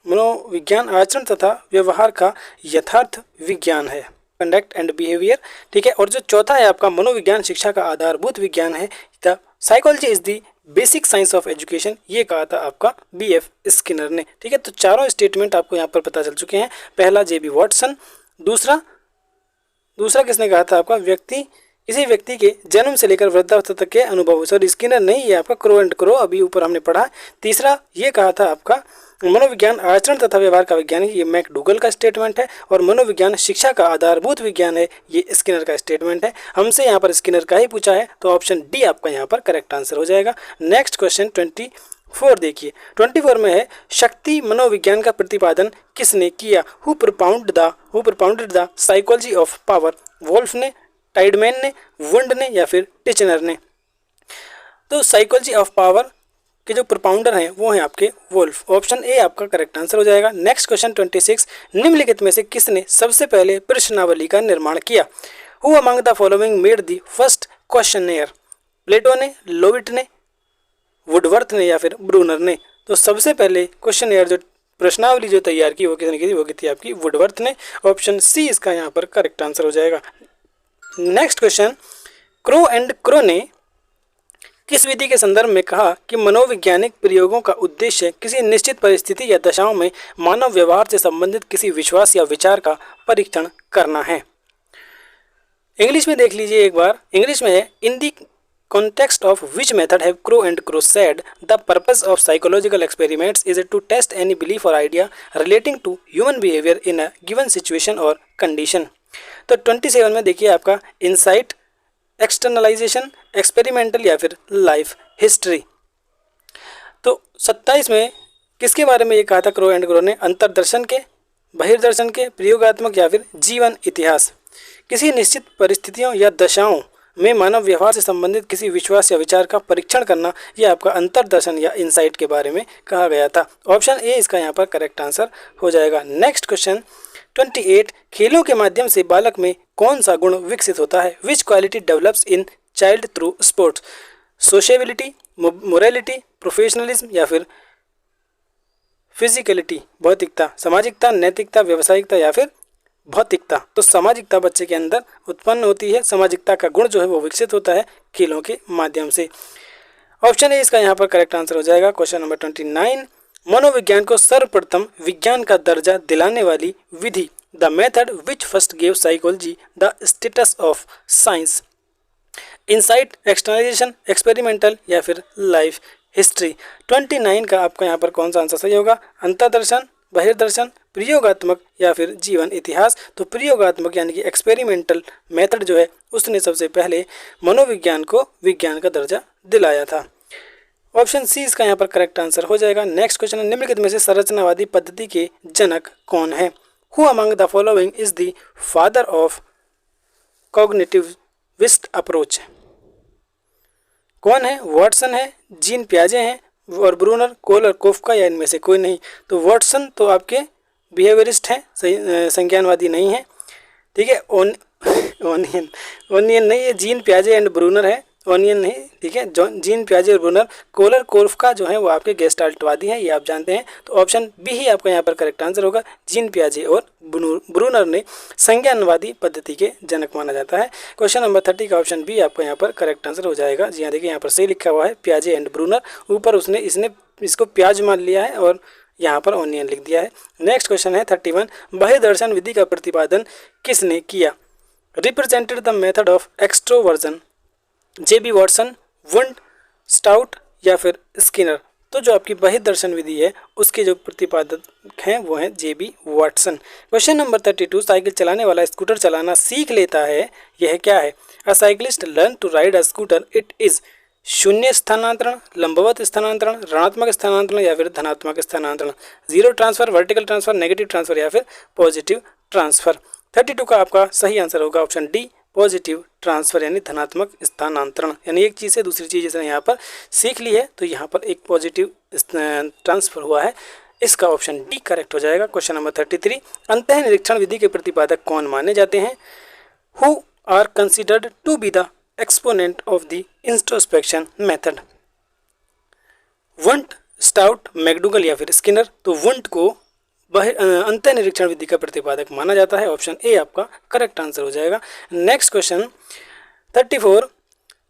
मनोविज्ञान आचरण तथा व्यवहार का यथार्थ विज्ञान है, कंडक्ट एंड बिहेवियर। ठीक है, और जो चौथा है आपका मनोविज्ञान शिक्षा का आधारभूत विज्ञान है, the psychology is the basic science of education. ये कहा था आपका BF स्किनर ने। ठीक है, तो चारों स्टेटमेंट आपको यहाँ पर पता चल चुके हैं। पहला JB वाटसन, दूसरा किसने कहा था आपका? व्यक्ति किसी व्यक्ति के जन्म से लेकर वृद्धावस्था तक के अनुभव। सॉरी, स्किनर नहीं, ये आपका क्रो एंड क्रो अभी ऊपर हमने पढ़ा। तीसरा ये कहा था आपका मनोविज्ञान आचरण तथा व्यवहार का विज्ञान है, ये मैकडूगल का स्टेटमेंट है। और मनोविज्ञान शिक्षा का आधारभूत विज्ञान है, ये स्किनर का स्टेटमेंट है। हमसे यहाँ पर स्किनर का ही पूछा है, तो ऑप्शन डी आपका यहाँ पर करेक्ट आंसर हो जाएगा। नेक्स्ट क्वेश्चन 24 देखिए। 24 में है शक्ति मनोविज्ञान का प्रतिपादन किसने किया? Who propounded the psychology of power? Wolff ने, टाइडमैन ने, वुंड ने या फिर टिचनर ने? तो साइकोलॉजी ऑफ पावर के जो प्रोपाउंडर हैं वो हैं आपके वोल्फ। ऑप्शन ए आपका करेक्ट आंसर हो जाएगा। नेक्स्ट क्वेश्चन 26, निम्नलिखित में से किसने सबसे पहले प्रश्नावली का निर्माण किया? Who among the following made the first questionnaire? Plato ने, लोविट ने, वुडवर्थ ने या फिर ब्रूनर ने? तो सबसे पहले क्वेश्चनएयर जो प्रश्नावली जो तैयार की वो किसने की थी? वो की थी आपकी वुडवर्थ ने। ऑप्शन सी इसका यहाँ पर करेक्ट आंसर हो जाएगा। Next question, crow and crow ने किस विधि के संदर्भ में कहा कि मनोवैज्ञानिक प्रयोगों का उद्देश्य किसी निश्चित परिस्थिति या दशाओं में मानव व्यवहार से संबंधित किसी विश्वास या विचार का परीक्षण करना है? इंग्लिश में देख लीजिए एक बार। इंग्लिश में है, इन दी context of which method have Crow and Crow said the purpose of psychological experiments is to test any belief or idea relating to human behavior in a given situation or condition? तो 27 में देखिए आपका insight, externalisation, experimental या फिर life history. तो 27 में किसके बारे में ये कहा था क्रो एंड क्रो ने? अंतर्दर्शन के, बहिर्दर्शन के, प्रयोगात्मक या फिर जीवन इतिहास। किसी निश्चित परिस्थितियों या दशाओं में मानव व्यवहार से संबंधित किसी विश्वास या विचार का परीक्षण करना, यह आपका अंतर्दर्शन या इंसाइट के बारे में कहा गया था। ऑप्शन ए इसका यहाँ पर करेक्ट आंसर हो जाएगा। नेक्स्ट क्वेश्चन 28, खेलों के माध्यम से बालक में कौन सा गुण विकसित होता है? विच quality develops in child through sports? सोशेबिलिटी, morality, professionalism या फिर फिजिकलिटी, भौतिकता, सामाजिकता, नैतिकता, व्यावसायिकता या फिर भौतिकता? तो सामाजिकता बच्चे के अंदर उत्पन्न होती है। सामाजिकता का गुण जो है वो विकसित होता है खेलों के माध्यम से। ऑप्शन ए इसका यहाँ पर करेक्ट आंसर हो जाएगा। क्वेश्चन नंबर 29, मनोविज्ञान को सर्वप्रथम विज्ञान का दर्जा दिलाने वाली विधि? The method which first gave psychology the status of science? Insight, externalisation, experimental या फिर लाइफ हिस्ट्री? 29 का आपका यहाँ पर कौन सा आंसर सही होगा? अंतर्दर्शन, बहिर्दर्शन, प्रयोगात्मक या फिर जीवन इतिहास? तो प्रयोगात्मक यानी कि एक्सपेरिमेंटल मेथड जो है उसने सबसे पहले मनोविज्ञान को विज्ञान का दर्जा दिलाया था। ऑप्शन सी इसका यहाँ पर करेक्ट आंसर हो जाएगा। नेक्स्ट क्वेश्चन, निम्नलिखित में से संरचनावादी पद्धति के जनक कौन है? Who among the following is the father of cognitivist approach? कौन है? वॉटसन है, जीन पियाजे हैं और ब्रूनर, कोल और कोफका या इनमें से कोई नहीं? तो वॉटसन तो आपके बिहेवियरिस्ट हैं, संज्ञानवादी नहीं है। ठीक है, ओनियन नहीं है, जीन पियाजे एंड ब्रूनर है, ओनियन नहीं। ठीक है, जीन पियाजे और ब्रूनर। कोलर कोफका जो है वो आपके गेस्टाल्टवादी हैं, ये आप जानते हैं। तो ऑप्शन बी ही आपका यहाँ पर करेक्ट आंसर होगा। जीन पियाजे और ब्रूनर ने संज्ञानवादी पद्धति के जनक माना जाता है। क्वेश्चन नंबर 30 का ऑप्शन बी आपका यहाँ पर करेक्ट आंसर हो जाएगा। जी हाँ, देखिए यहाँ पर सही लिखा हुआ है पियाजे एंड ब्रूनर, ऊपर इसने इसको प्याज मान लिया है और यहाँ पर ओनियन लिख दिया है। नेक्स्ट क्वेश्चन है 31, बहिर्दर्शन विधि का प्रतिपादन किसने किया? Represented the method of extroversion? J B Watson, Wundt, Stout या फिर स्किनर? तो जो आपकी बहिर्दर्शन विधि है उसके जो प्रतिपादक हैं वो हैं जेबी वॉटसन। क्वेश्चन नंबर 32, साइकिल चलाने वाला स्कूटर चलाना सीख लेता है, यह क्या है? A cyclist learn to ride a scooter, it is शून्य स्थानांतरण, लंबवत स्थानांतरण, ऋणात्मक स्थानांतरण या फिर धनात्मक स्थानांतरण? Zero transfer, vertical transfer, negative transfer या फिर पॉजिटिव ट्रांसफर? 32 का आपका सही आंसर होगा ऑप्शन डी, पॉजिटिव ट्रांसफर यानी धनात्मक स्थानांतरण। यानी एक चीज़ से दूसरी चीज़ इसने यहाँ पर सीख ली है तो यहाँ पर एक पॉजिटिव ट्रांसफर हुआ है। इसका ऑप्शन डी करेक्ट हो जाएगा। क्वेश्चन नंबर 33, अंतः निरीक्षण विधि के प्रतिपादक कौन माने जाते हैं? Who are considered to be the exponent of the introspection method? Wundt, Stout, McDougall या फिर स्किनर? तो वुंड को अंतः निरीक्षण विधि का प्रतिपादक माना जाता है। ऑप्शन ए आपका करेक्ट आंसर हो जाएगा। नेक्स्ट क्वेश्चन 34,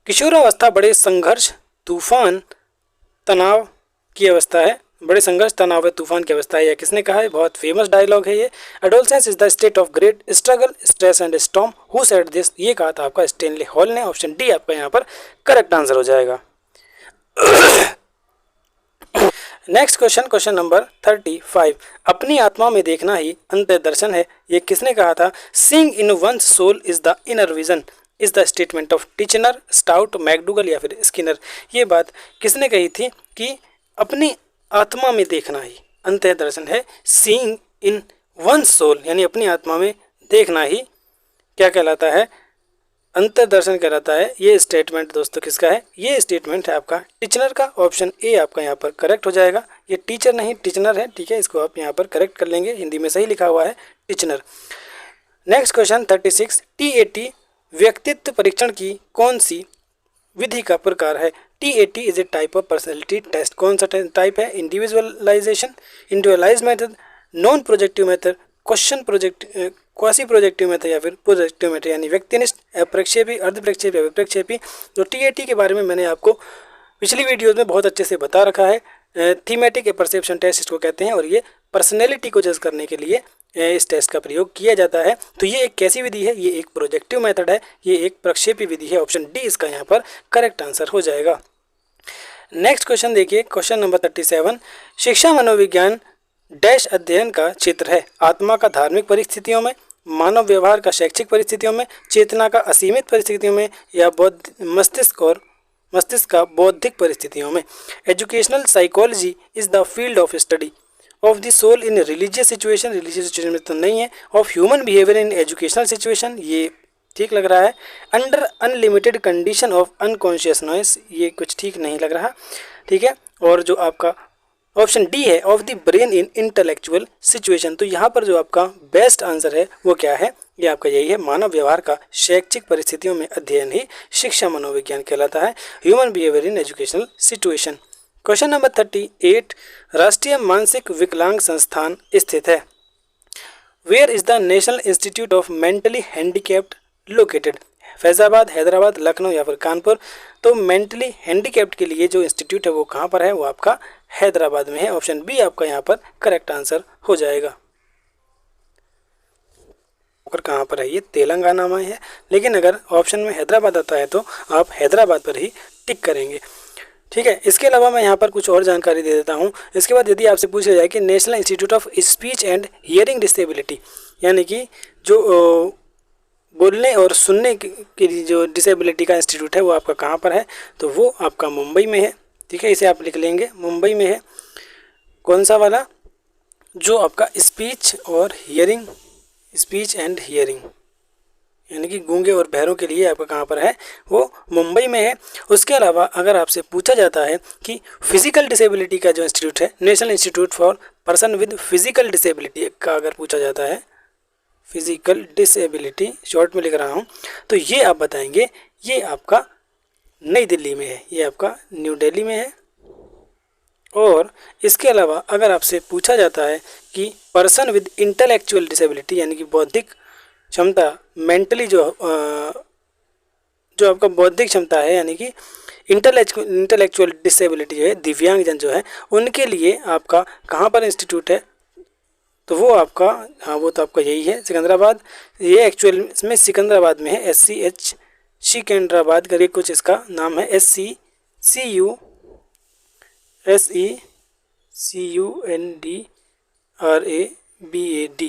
किशोरावस्था बड़े संघर्ष, तूफान, तनाव की अवस्था है, बड़े संघर्ष, तनाव, तूफान की अवस्था है, यह किसने कहा है? बहुत फेमस डायलॉग है ये। Adolescence is the state of great struggle, stress and storm, who said this? ये कहा था आपका स्टेनली हॉल ने। ऑप्शन डी आपका यहाँ पर करेक्ट आंसर हो जाएगा। Next question, question number 35। अपनी आत्मा में देखना ही अंतः दर्शन है, ये किसने कहा था? Seeing in one's soul is the inner vision is the statement of Titchener, Stout, McDougall या फिर स्किनर। ये बात किसने कही थी कि अपनी आत्मा में देखना ही अंतः दर्शन है? सीइंग इन वंस सोल यानी अपनी आत्मा में देखना ही क्या कहलाता है? अंतर्दर्शन कहलाता है। ये स्टेटमेंट दोस्तों किसका है? ये स्टेटमेंट है आपका टीचनर का। ऑप्शन ए आपका यहाँ पर करेक्ट हो जाएगा। ये टीचर नहीं टीचनर है, ठीक है, इसको आप यहाँ पर करेक्ट कर लेंगे, हिंदी में सही लिखा हुआ है टीचनर। Next question 36। TAT व्यक्तित्व परीक्षण की कौन सी विधि का प्रकार है? TAT is a type of personality test. कौन सा टाइप है? Individualization, individualize method, non projective method, question project, quasi projective method या फिर प्रोजेक्टिव मेथड यानी व्यक्तिनिष्ठ, अप्रक्षेपी, अर्धप्रक्षेपी या विप्रक्षेपी। तो TAT के बारे में मैंने आपको पिछली वीडियोस में बहुत अच्छे से बता रखा है। थीमेटिक परसेप्शन टेस्ट इसको कहते हैं और ये पर्सनैलिटी को जज करने के लिए इस टेस्ट का प्रयोग किया जाता है। तो ये एक कैसी विधि है? ये एक प्रोजेक्टिव मेथड है, ये एक प्रक्षेपी विधि है। ऑप्शन डी इसका यहाँ पर करेक्ट आंसर हो जाएगा। नेक्स्ट क्वेश्चन देखिए, क्वेश्चन नंबर 37। शिक्षा मनोविज्ञान डैश अध्ययन का क्षेत्र है? आत्मा का धार्मिक परिस्थितियों में, मानव व्यवहार का शैक्षिक परिस्थितियों में, चेतना का असीमित परिस्थितियों में या मस्तिष्क का बौद्धिक परिस्थितियों में। Educational psychology is the field of study of the soul in religious situation, religious situation में तो नहीं है। Of human behaviour in educational situation, ये ठीक लग रहा है। Under unlimited condition of unconscious noise, ये कुछ ठीक नहीं लग रहा, ठीक है। और जो आपका ऑप्शन डी है, of the brain in intellectual situation, तो यहाँ पर जो आपका बेस्ट आंसर है वो क्या है? ये आपका यही है, मानव व्यवहार का शैक्षिक परिस्थितियों में अध्ययन ही शिक्षा मनोविज्ञान कहलाता है, human behaviour in educational situation. Question number 38। राष्ट्रीय मानसिक विकलांग संस्थान स्थित है? Where is the national institute of mentally handicapped located? Faizabad, Hyderabad, Lucknow या फिर कानपुर। तो मेंटली हैंडीकैप्ड के लिए जो इंस्टीट्यूट है वो कहाँ पर है? वो आपका हैदराबाद में है। ऑप्शन बी आपका यहाँ पर करेक्ट आंसर हो जाएगा। और कहाँ पर है? ये तेलंगाना में है, लेकिन अगर ऑप्शन में हैदराबाद आता है तो आप हैदराबाद पर ही टिक करेंगे, ठीक है। इसके अलावा मैं यहाँ पर कुछ और जानकारी दे देता हूँ। इसके बाद यदि आपसे पूछा जाए कि national institute of speech and hearing disability यानी कि जो बोलने और सुनने की जो डिसेबिलिटी का इंस्टीट्यूट है वो आपका कहाँ पर है? तो वो आपका मुंबई में है, ठीक है, इसे आप लिख लेंगे, मुंबई में है। कौन सा वाला? जो आपका स्पीच एंड हियरिंग यानी कि गूंगे और बहरों के लिए आपका कहाँ पर है? वो मुंबई में है। उसके अलावा अगर आपसे पूछा जाता है कि फिजिकल डिसेबिलिटी का जो इंस्टीट्यूट है, national institute for person with physical disability का अगर पूछा जाता है, फिजिकल डिसेबिलिटी शॉर्ट में लिख रहा हूँ, तो ये आप बताएंगे ये आपका नई दिल्ली में है, ये आपका न्यू दिल्ली में है। और इसके अलावा अगर आपसे पूछा जाता है कि पर्सन विद इंटेलेक्चुअल डिसेबिलिटी यानी कि बौद्धिक क्षमता, मेंटली जो आपका बौद्धिक क्षमता है यानी कि इंटेलेक्चुअल डिसेबिलिटी जो है, दिव्यांगजन जो है, उनके लिए आपका कहाँ पर इंस्टीट्यूट है? तो वो आपका, हाँ वो तो आपका यही है, सिकंदराबाद। ये एक्चुअल में सिकंदराबाद में है, SCH सिकंदराबाद करके कुछ इसका नाम है, SECUNDRABAD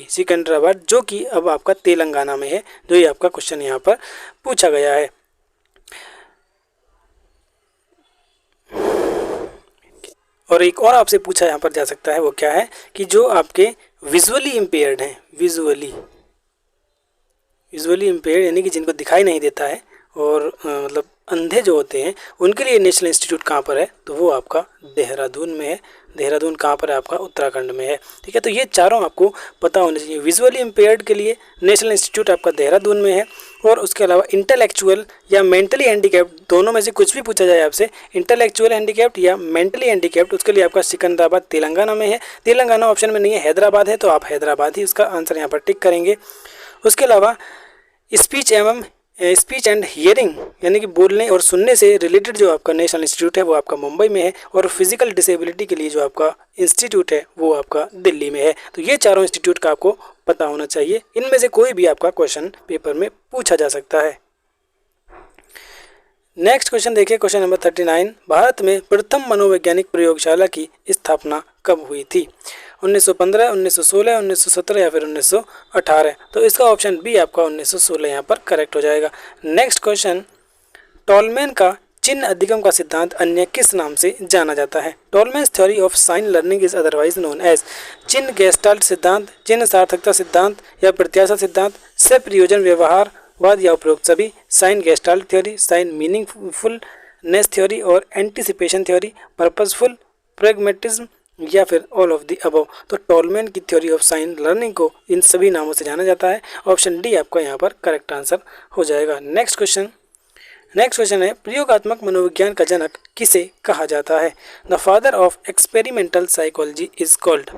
सिकंदराबाद, जो कि अब आपका तेलंगाना में है, जो ये आपका क्वेश्चन यहाँ पर पूछा गया है। और एक और आपसे पूछा यहाँ पर जा सकता है, वो क्या है कि जो आपके विजुअली इम्पेयर्ड हैं, विजुअली इम्पेयर्ड यानी कि जिनको दिखाई नहीं देता है और मतलब अंधे जो होते हैं, उनके लिए नेशनल इंस्टीट्यूट कहाँ पर है? तो वो आपका देहरादून में है। देहरादून कहाँ पर है? आपका उत्तराखंड में है, ठीक है। तो ये चारों आपको पता होने चाहिए। विजुअली इम्पेयर्ड के लिए नेशनल इंस्टीट्यूट आपका देहरादून में है। और उसके अलावा इंटेलेक्चुअल या मेंटली हैंडीकैप्ड, दोनों में से कुछ भी पूछा जाए आपसे, इंटेलेक्चुअल हैंडीकैप्ड या मेंटली हैंडीकैप्ड, उसके लिए आपका सिकंदराबाद तेलंगाना में है। तेलंगाना ऑप्शन में नहीं है, हैदराबाद है, तो आप हैदराबाद ही उसका आंसर यहाँ पर टिक करेंगे। उसके अलावा स्पीच एवं स्पीच एंड हियरिंग यानी कि बोलने और सुनने से रिलेटेड जो आपका नेशनल इंस्टीट्यूट है वो आपका मुंबई में है, और फिजिकल डिसेबिलिटी के लिए जो आपका इंस्टीट्यूट है वो आपका दिल्ली में है। तो ये चारों इंस्टीट्यूट का आपको पता होना चाहिए, इनमें से कोई भी आपका क्वेश्चन पेपर में पूछा जा सकता है। नेक्स्ट क्वेश्चन देखिए, क्वेश्चन नंबर 39, भारत में प्रथम मनोवैज्ञानिक प्रयोगशाला की स्थापना कब हुई थी? 1915, 1916, 1917 या फिर 1918? तो इसका ऑप्शन बी आपका 1916 यहाँ पर करेक्ट हो जाएगा। नेक्स्ट क्वेश्चन, टॉलमैन का चिन्ह अधिगम का सिद्धांत अन्य किस नाम से जाना जाता है? Tolman's theory of sign learning is otherwise known as चिन्ह गेस्टाल्ट सिद्धांत, चिन्ह सार्थकता सिद्धांत या प्रत्याशा सिद्धांत, से प्रयोजन व्यवहार वाद या उपरोक्त सभी, sign gestalt theory, sign meaningfulness theory और एंटीसिपेशन थ्योरी, पर्पसफुल प्रैग्मेटिज्म या फिर ऑल ऑफ द अबव? तो टॉलमैन की थ्योरी ऑफ साइन लर्निंग को इन सभी नामों से जाना जाता है। ऑप्शन डी आपका यहाँ पर करेक्ट आंसर हो जाएगा। नेक्स्ट क्वेश्चन है, प्रयोगात्मक मनोविज्ञान का जनक किसे कहा जाता है? The father of experimental psychology is called?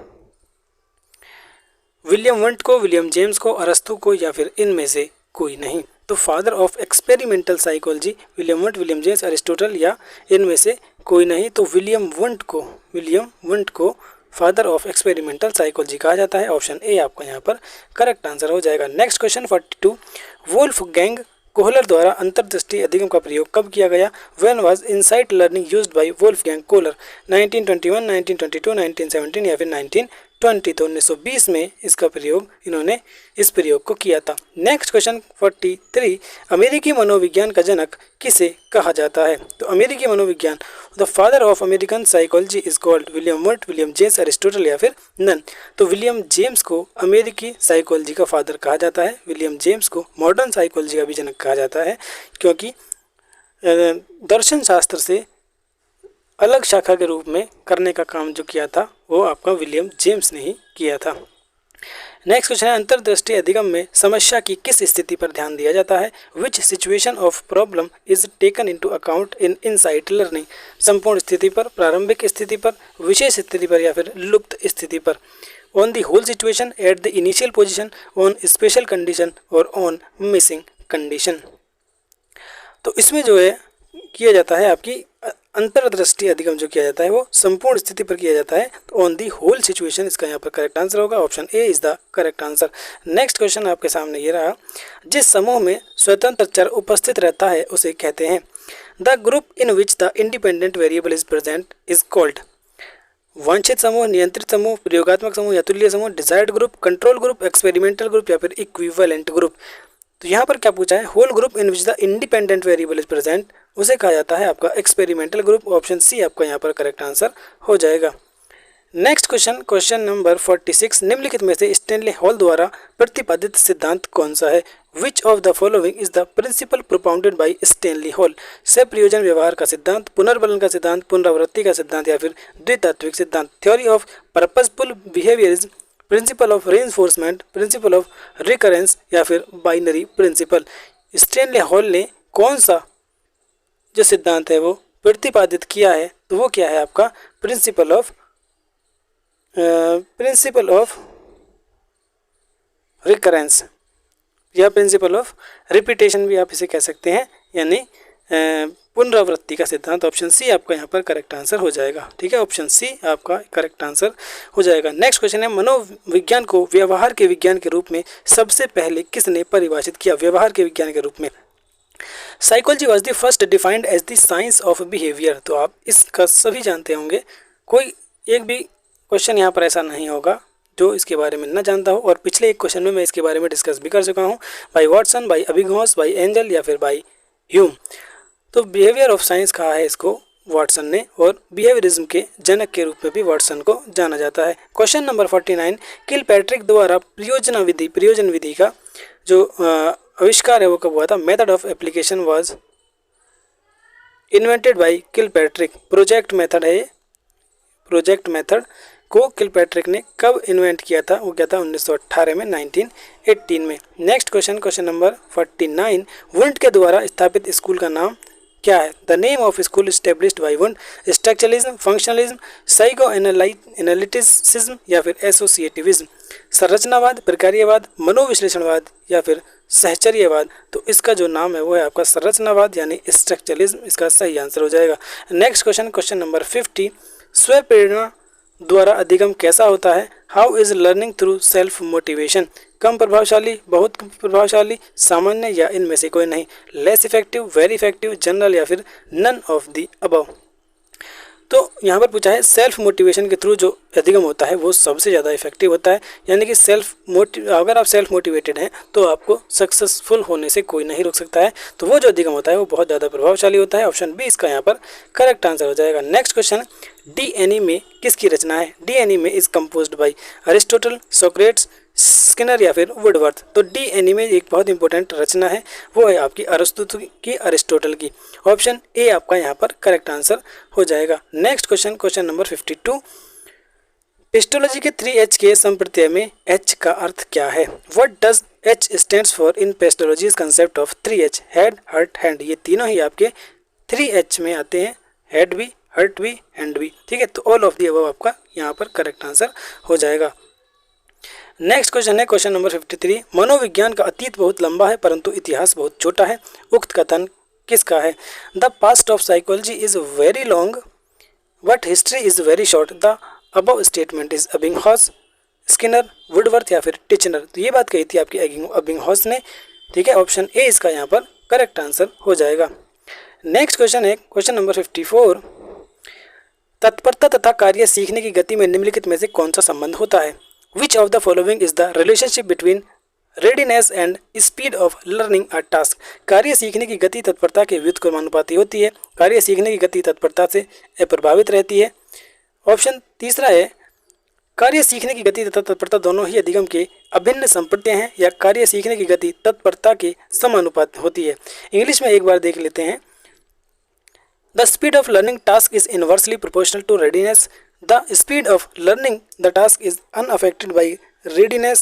William want को, विलियम जेम्स को, अरस्तु को या फिर इनमें से कोई नहीं? तो father of experimental psychology William want, William James, Aristotle या इनमें से कोई नहीं? तो विलियम वंट को फादर ऑफ एक्सपेरिमेंटल साइकोलॉजी कहा जाता है। ऑप्शन ए आपका यहाँ पर करेक्ट आंसर हो जाएगा। नेक्स्ट क्वेश्चन 42, वोल्फगैंग कोहलर द्वारा अंतर्दृष्टि अधिगम का प्रयोग कब किया गया? When was insight learning used by Wolfgang Kohler? 1921, 1922, 1917 या फिर 1920? तो 1920 में इसका प्रयोग इन्होंने इस प्रयोग को किया था। नेक्स्ट क्वेश्चन 43, अमेरिकी मनोविज्ञान का जनक किसे कहा जाता है? तो अमेरिकी मनोविज्ञान, the father of American psychology is called William want, William James, Aristotle या फिर नन? तो विलियम जेम्स को अमेरिकी साइकोलॉजी का फादर कहा जाता है। विलियम जेम्स को मॉडर्न साइकोलॉजी का भी जनक कहा जाता है, क्योंकि दर्शन शास्त्र से अलग शाखा के रूप में करने का काम जो किया था वो आपका विलियम जेम्स ने ही किया था। नेक्स्ट क्वेश्चन है, अंतर्दृष्टि अधिगम में समस्या की किस स्थिति पर ध्यान दिया जाता है? विच situation of problem is taken into account in insight learning? संपूर्ण स्थिति पर, प्रारंभिक स्थिति पर, विशेष स्थिति पर या फिर लुप्त स्थिति पर? On the whole situation, at the initial position, on special condition और ऑन मिसिंग कंडीशन? तो इसमें जो है किया जाता है आपकी अंतर्दृष्टि अधिगम जो किया जाता है वो संपूर्ण स्थिति पर किया जाता है। तो ऑन दी होल सिचुएशन इसका यहाँ पर करेक्ट आंसर होगा। Option A is the correct answer. Next question आपके सामने ये रहा, जिस समूह में स्वतंत्र चर उपस्थित रहता है उसे कहते हैं? The group in which the independent variable is present is called? वांछित समूह, नियंत्रित समूह, प्रयोगात्मक समूह या तुल्य समूह, desired group, control group, experimental group या फिर इक्विवेलेंट ग्रुप? तो यहाँ पर क्या पूछा है? Whole group in which the independent variable is present, उसे कहा जाता है आपका एक्सपेरिमेंटल ग्रुप। ऑप्शन सी आपका यहाँ पर करेक्ट आंसर हो जाएगा। नेक्स्ट क्वेश्चन नंबर 46, निम्नलिखित में से स्टैनली हॉल द्वारा प्रतिपादित सिद्धांत कौन सा है? Which of the following is the principle propounded by Stanley Hall? से प्रयोजन व्यवहार का सिद्धांत, पुनर्बलन का सिद्धांत, पुनरावृत्ति का सिद्धांत या फिर द्वितात्विक सिद्धांत? Theory of purposeful behaviourism, principle of reinforcement, principle of recurrence या फिर बाइनरी प्रिंसिपल? स्टैनली हॉल ने कौन सा जो सिद्धांत है वो प्रतिपादित किया है? तो वो क्या है आपका प्रिंसिपल ऑफ रिकरेंस या प्रिंसिपल ऑफ रिपीटेशन भी आप इसे कह सकते हैं, यानी पुनरावृत्ति का सिद्धांत। ऑप्शन सी आपका यहाँ पर करेक्ट आंसर हो जाएगा। ठीक है, ऑप्शन सी आपका करेक्ट आंसर हो जाएगा। नेक्स्ट क्वेश्चन है, मनोविज्ञान को व्यवहार के विज्ञान के रूप में सबसे पहले किसने परिभाषित किया? व्यवहार के विज्ञान के रूप में psychology was the first defined as the science of behaviour. तो आप इसका सभी जानते होंगे, कोई एक भी क्वेश्चन यहाँ पर ऐसा नहीं होगा जो इसके बारे में न जानता हो, और पिछले एक क्वेश्चन में मैं इसके बारे में डिस्कस भी कर चुका हूँ, बाई वाटसन, बाई अभिघोष, बाई एंजल या फिर बाई ह्यूम। तो बिहेवियर ऑफ साइंस कहा है इसको वाटसन ने, और बिहेवियरिज्म के जनक के रूप में भी वाटसन को जाना जाता है। क्वेश्चन नंबर 49, किलपैट्रिक द्वारा प्रयोजन विधि का जो आविष्कार है वो कब हुआ था? Method of application was invented by Kilpatrick. Project method है, प्रोजेक्ट मेथड को किलपैट्रिक ने कब इन्वेंट किया था? वो किया था 1918 में, 1918 में। नेक्स्ट क्वेश्चन नंबर 49, वुंट के द्वारा स्थापित स्कूल का नाम क्या है? The name of school established by Wundt? Structuralism, functionalism, psycho analyticism या फिर एसोसिएटिविज्म? संरचनावाद, प्रकार्यवाद, मनोविश्लेषणवाद या फिर सहचर्यवाद, तो इसका जो नाम है वो है आपका संरचनावाद यानी स्ट्रक्चरलिज्म, इसका सही आंसर हो जाएगा। नेक्स्ट क्वेश्चन, क्वेश्चन नंबर 50, स्व प्रेरणा द्वारा अधिगम कैसा होता है? How is learning through self motivation? कम प्रभावशाली, बहुत प्रभावशाली, सामान्य या इनमें से कोई नहीं, less effective, very effective, general या फिर नन ऑफ द अबव। तो यहाँ पर पूछा है सेल्फ मोटिवेशन के थ्रू जो अधिगम होता है वो सबसे ज़्यादा इफेक्टिव होता है, यानी कि अगर आप सेल्फ मोटिवेटेड हैं तो आपको सक्सेसफुल होने से कोई नहीं रोक सकता है। तो वो जो अधिगम होता है वो बहुत ज़्यादा प्रभावशाली होता है। ऑप्शन बी इसका यहाँ पर करेक्ट आंसर हो जाएगा। नेक्स्ट क्वेश्चन, डीएनए में किसकी रचना है? डीएनए में is composed bye Aristotle, Socrates, Skinner या फिर वुडवर्थ। तो डीएनए में एक बहुत इंपॉर्टेंट रचना है वो है आपकी अरिस्टोटल की। ऑप्शन ए आपका यहाँ पर करेक्ट आंसर हो जाएगा। Next question, question number 52, pestology के 3H के संप्रत्यय में H का अर्थ क्या है? What does H stands for in Pestalozzi concept of 3H? Head, heart, hand, ये तीनों ही आपके 3H में आते हैं, हेड भी, हर्ट भी, हैंड भी। ठीक है, तो ऑल ऑफ दी अबव आपका यहाँ पर करेक्ट आंसर हो जाएगा। नेक्स्ट क्वेश्चन है क्वेश्चन नंबर 53, मनोविज्ञान का अतीत बहुत लंबा है परंतु इतिहास बहुत छोटा है, उक्त कथन किसका है? The past of psychology is very long but history is very short, the above statement is Ebbinghaus, Skinner, Woodworth या फिर टिचनर। तो ये बात कही थी आपकी एबिंगहॉस ने। ठीक है, ऑप्शन ए इसका यहाँ पर करेक्ट आंसर हो जाएगा। नेक्स्ट क्वेश्चन है क्वेश्चन नंबर 54, तत्परता तथा कार्य सीखने की गति में निम्नलिखित में से कौन सा संबंध होता है? Which of the following is the relationship between readiness and speed of learning a task? कार्य सीखने की गति तत्परता के व्युत्क्रमानुपाती होती है। कार्य सीखने की गति तत्परता से अप्रभावित रहती है। ऑप्शन तीसरा है, कार्य सीखने की गति तथा तत्परता दोनों ही अधिगम के अभिन्न संप्रत्यय हैं, या कार्य सीखने की गति तत्परता के समानुपात होती है। इंग्लिश में एक बार देख लेते हैं। The speed of learning task is inversely proportional to readiness. The speed of learning the task is unaffected by readiness.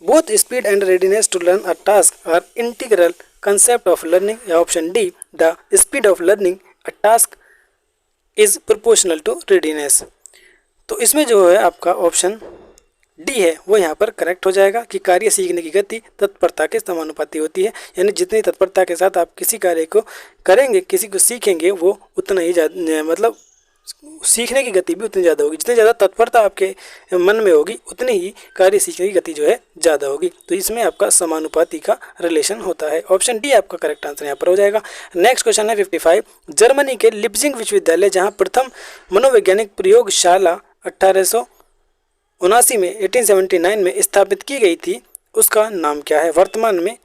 Both speed and readiness to learn a task are integral concept of learning. Option D, the speed of learning a task is proportional to readiness. तो इसमें जो है आपका option D है वो यहाँ पर correct हो जाएगा कि कार्य सीखने की गति तत्परता के समानुपाती होती है, यानी जितनी तत्परता के साथ आप किसी कार्य को करेंगे, किसी को सीखेंगे, वो उतना ही मतलब सीखने की गति भी उतनी ज़्यादा होगी। जितनी ज़्यादा तत्परता आपके मन में होगी उतनी ही कार्य सीखने की गति जो है ज़्यादा होगी। तो इसमें आपका समानुपाती का रिलेशन होता है। ऑप्शन डी आपका करेक्ट आंसर यहाँ पर हो जाएगा। नेक्स्ट क्वेश्चन है 55, जर्मनी के लिप्जिंग विश्वविद्यालय जहाँ प्रथम मनोवैज्ञानिक प्रयोगशाला 1879 में स्थापित की गई थी, उसका नाम क्या है? वर्तमान में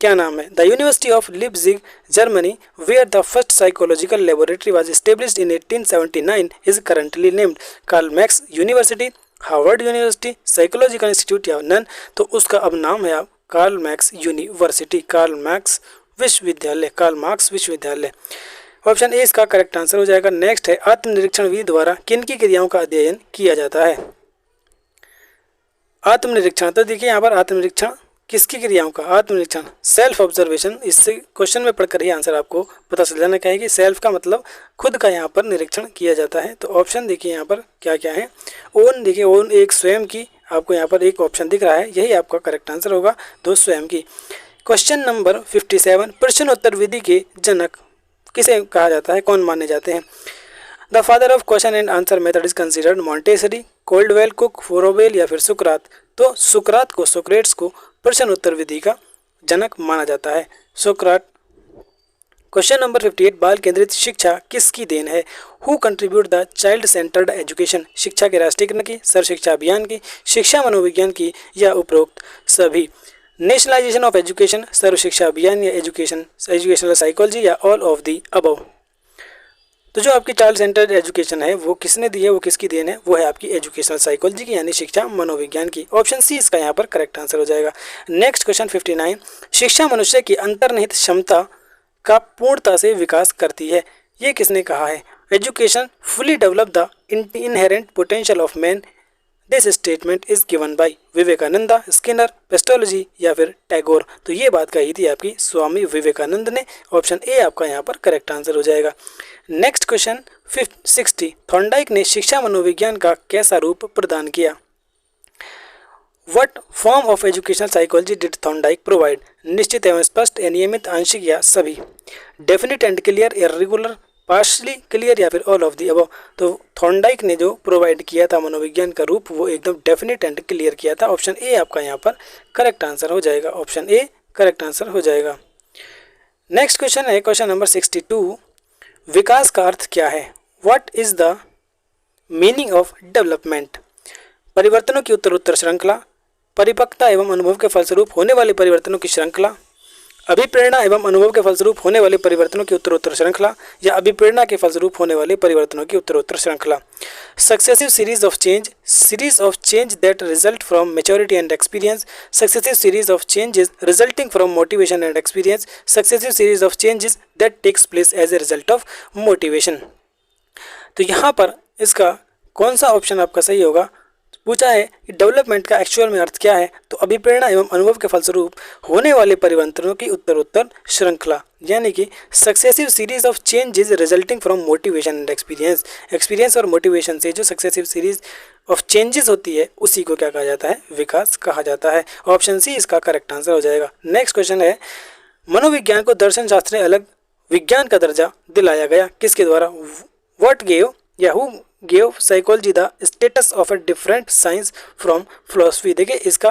क्या नाम है? The university of Leipzig Germany where the first psychological laboratory was established in 1879 is currently named Karl Max university, Harvard university, psychological institute या नन। तो उसका अब नाम है Karl Max university, Karl Max विश्वविद्यालय। ऑप्शन ए इसका correct answer हो जाएगा। नेक्स्ट है, आत्मनिरीक्षण विधि द्वारा किन की क्रियाओं का अध्ययन किया जाता है? आत्मनिरीक्षण, तो देखिए यहाँ पर आत्मनिरीक्षण किसकी क्रियाओं का? आत्मनिरीक्षण, सेल्फ ऑब्जर्वेशन। इससे क्वेश्चन में पढ़कर ही आंसर आपको पता चल जाना चाहिए कि सेल्फ का मतलब खुद का यहाँ पर निरीक्षण किया जाता है। तो ऑप्शन देखिए यहाँ पर क्या क्या है। ओन, देखिए ओन एक स्वयं की, आपको यहाँ पर एक ऑप्शन दिख रहा है, यही आपका करेक्ट आंसर होगा, दो स्वयं की। क्वेश्चन नंबर 57, प्रश्नोत्तर विधि के जनक किसे कहा जाता है, कौन माने जाते हैं? The father of question and answer method is considered Montessori, Caldwell, Cook, Froebel या फिर सुकरात। तो सुकरात को, सोक्रेट्स को प्रश्न उत्तर विधि का जनक माना जाता है, सुकरात। क्वेश्चन नंबर 58, बाल केंद्रित शिक्षा किसकी देन है? Who contribute the child centred education? शिक्षा के राष्ट्रीयकरण की, सर्व शिक्षा अभियान की, शिक्षा मनोविज्ञान की या उपरोक्त सभी? नेशनलाइजेशन ऑफ एजुकेशन, सर्व शिक्षा अभियान या एजुकेशनल साइकोलॉजी या ऑल ऑफ दी अबव। तो जो आपकी चाइल्ड सेंटर्ड एजुकेशन है वो किसने दी है, वो किसकी देन है? वो है आपकी एजुकेशनल साइकोलॉजी की, यानी शिक्षा मनोविज्ञान की। ऑप्शन सी इसका यहाँ पर करेक्ट आंसर हो जाएगा। नेक्स्ट क्वेश्चन 59, शिक्षा मनुष्य की अंतर्निहित क्षमता का पूर्णता से विकास करती है, ये किसने कहा है? Education fully develop the inherent potential of man, this statement is given by Vivekananda, Skinner, pestology या फिर टैगोर। तो ये बात कही थी आपकी स्वामी विवेकानंद ने। ऑप्शन ए आपका यहाँ पर करेक्ट आंसर हो जाएगा। नेक्स्ट क्वेश्चन 60, थॉर्नडाइक ने शिक्षा मनोविज्ञान का कैसा रूप प्रदान किया? What form of educational psychology did Thorndike provide? निश्चित एवं स्पष्ट, नियमित, आंशिक या सभी। Definite and clear, irregular, partially clear या फिर ऑल ऑफ दी अबव। तो थॉर्नडाइक ने जो प्रोवाइड किया था मनोविज्ञान का रूप वो एकदम डेफिनेट एंड क्लियर किया था। ऑप्शन ए आपका यहाँ पर करेक्ट आंसर हो जाएगा। ऑप्शन ए करेक्ट आंसर हो जाएगा। नेक्स्ट क्वेश्चन है क्वेश्चन नंबर 62। विकास का अर्थ क्या है? What is the meaning of development? परिवर्तनों की उत्तरोत्तर श्रृंखला, परिपक्वता एवं अनुभव के फलस्वरूप होने वाले परिवर्तनों की श्रृंखला, अभिप्रेरणा एवं अनुभव के फलस्वरूप होने वाले परिवर्तनों की उत्तरोत्तर श्रृंखला, या अभिप्रेरणा के फलस्वरूप होने वाले परिवर्तनों की उत्तरोत्तर श्रृंखला। Successive series of change that result from maturity and experience, successive series of changes resulting from motivation and experience, successive series of changes that takes place as a result of motivation. तो यहाँ पर इसका कौन सा option आपका सही होगा? पूछा है कि डेवलपमेंट का एक्चुअल में अर्थ क्या है? तो अभिप्रेरणा एवं अनुभव के फलस्वरूप होने वाले परिवर्तनों की उत्तरोत्तर श्रृंखला, यानी कि successive series of changes resulting from motivation and experience. Experience और मोटिवेशन से जो सक्सेसिव सीरीज ऑफ चेंजेस होती है उसी को क्या कहा जाता है? विकास कहा जाता है। ऑप्शन सी इसका करेक्ट आंसर हो जाएगा। नेक्स्ट क्वेश्चन है, मनोविज्ञान को दर्शन शास्त्र में अलग विज्ञान का दर्जा दिलाया गया किसके द्वारा? व्हाट गेव या who gave psychology the status of a different science from philosophy? देखिए इसका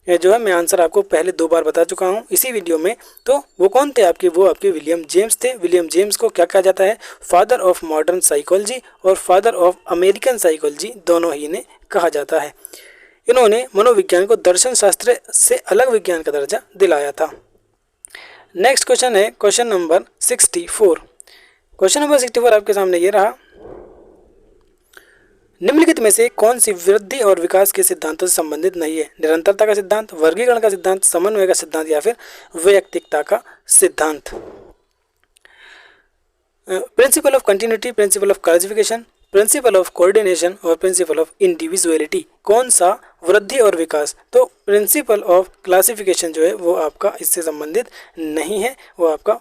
जो है मैं आंसर आपको पहले 2 बार बता चुका हूँ इसी वीडियो में। तो वो कौन थे आपके? वो आपके विलियम जेम्स थे। विलियम जेम्स को क्या कहा जाता है? फादर ऑफ मॉडर्न साइकोलॉजी और फादर ऑफ अमेरिकन साइकोलॉजी दोनों ही ने कहा जाता है। इन्होंने मनोविज्ञान को दर्शन शास्त्र से अलग विज्ञान का दर्जा दिलाया था। नेक्स्ट क्वेश्चन है क्वेश्चन नंबर 64। क्वेश्चन नंबर 64 आपके सामने ये रहा, निम्नलिखित में से कौन सी वृद्धि और विकास के सिद्धांतों से संबंधित नहीं है? निरंतरता का सिद्धांत, वर्गीकरण का सिद्धांत, समन्वय का सिद्धांत या फिर वैयक्तिकता का सिद्धांत। Principle of continuity, principle of classification, principle of coordination और प्रिंसिपल ऑफ इंडिविजुअलिटी, कौन सा वृद्धि और विकास? तो प्रिंसिपल ऑफ क्लासिफिकेशन जो है वो आपका इससे संबंधित नहीं है, वो आपका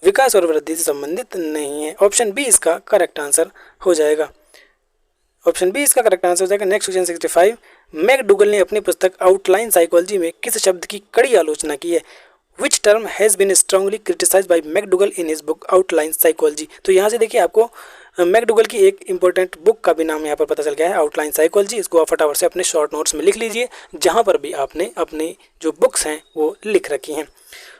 विकास और वृद्धि से संबंधित नहीं है। ऑप्शन बी इसका करेक्ट आंसर हो जाएगा। ऑप्शन बी इसका करेक्ट आंसर हो जाएगा। Next question 65। मैकडूगल ने अपनी पुस्तक आउटलाइन साइकोलॉजी में किस शब्द की कड़ी आलोचना की है? Which term has been strongly criticized by McDougall in his book outline psychology? तो यहाँ से देखिए आपको मैकडूगल की एक इंपॉर्टेंट बुक का भी नाम यहाँ पर पता चल गया है, आउटलाइन साइकोलॉजी। इसको आप फटाफट से अपने शॉर्ट नोट्स में लिख लीजिए, जहाँ पर भी आपने अपनी जो बुक्स हैं वो लिख रखी हैं।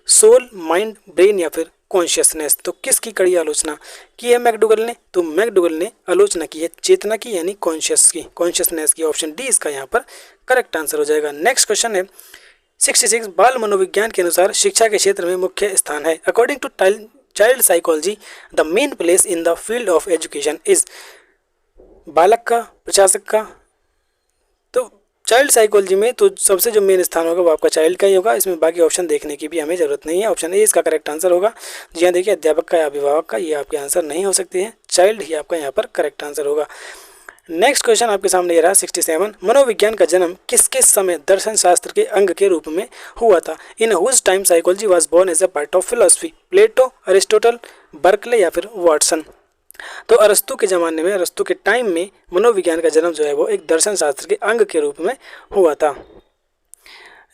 सोल, माइंड, ब्रेन या फिर कॉन्शियसनेस, तो किसकी कड़ी आलोचना की है मैकडूगल ने? तो मैकडूगल ने आलोचना की है चेतना की, यानी कॉन्शियसनेस की। ऑप्शन डी इसका यहाँ पर करेक्ट आंसर हो जाएगा। नेक्स्ट क्वेश्चन है 66। बाल मनोविज्ञान के अनुसार शिक्षा के क्षेत्र में मुख्य स्थान है। According to child psychology the main place in the field of education is? बालक का, प्रशासक का? तो चाइल्ड साइकोलॉजी में तो सबसे जो मेन स्थान होगा वो आपका चाइल्ड का ही होगा। इसमें बाकी ऑप्शन देखने की भी हमें ज़रूरत नहीं है। ऑप्शन ए इसका करेक्ट आंसर होगा। जी हाँ, देखिए अध्यापक का या अभिभावक का ये आपके आंसर नहीं हो सकते हैं, चाइल्ड ही आपका यहाँ पर करेक्ट आंसर होगा। नेक्स्ट क्वेश्चन आपके सामने ये रहा 67। मनोविज्ञान का जन्म किसके समय दर्शन शास्त्र के अंग के रूप में हुआ था? In whose time psychology was born as a part of philosophy? Plato, Aristotle, Berkeley या फिर वाटसन? तो अरस्तु के ज़माने में, अरस्तु के टाइम में मनोविज्ञान का जन्म जो है वो एक दर्शन शास्त्र के अंग के रूप में हुआ था।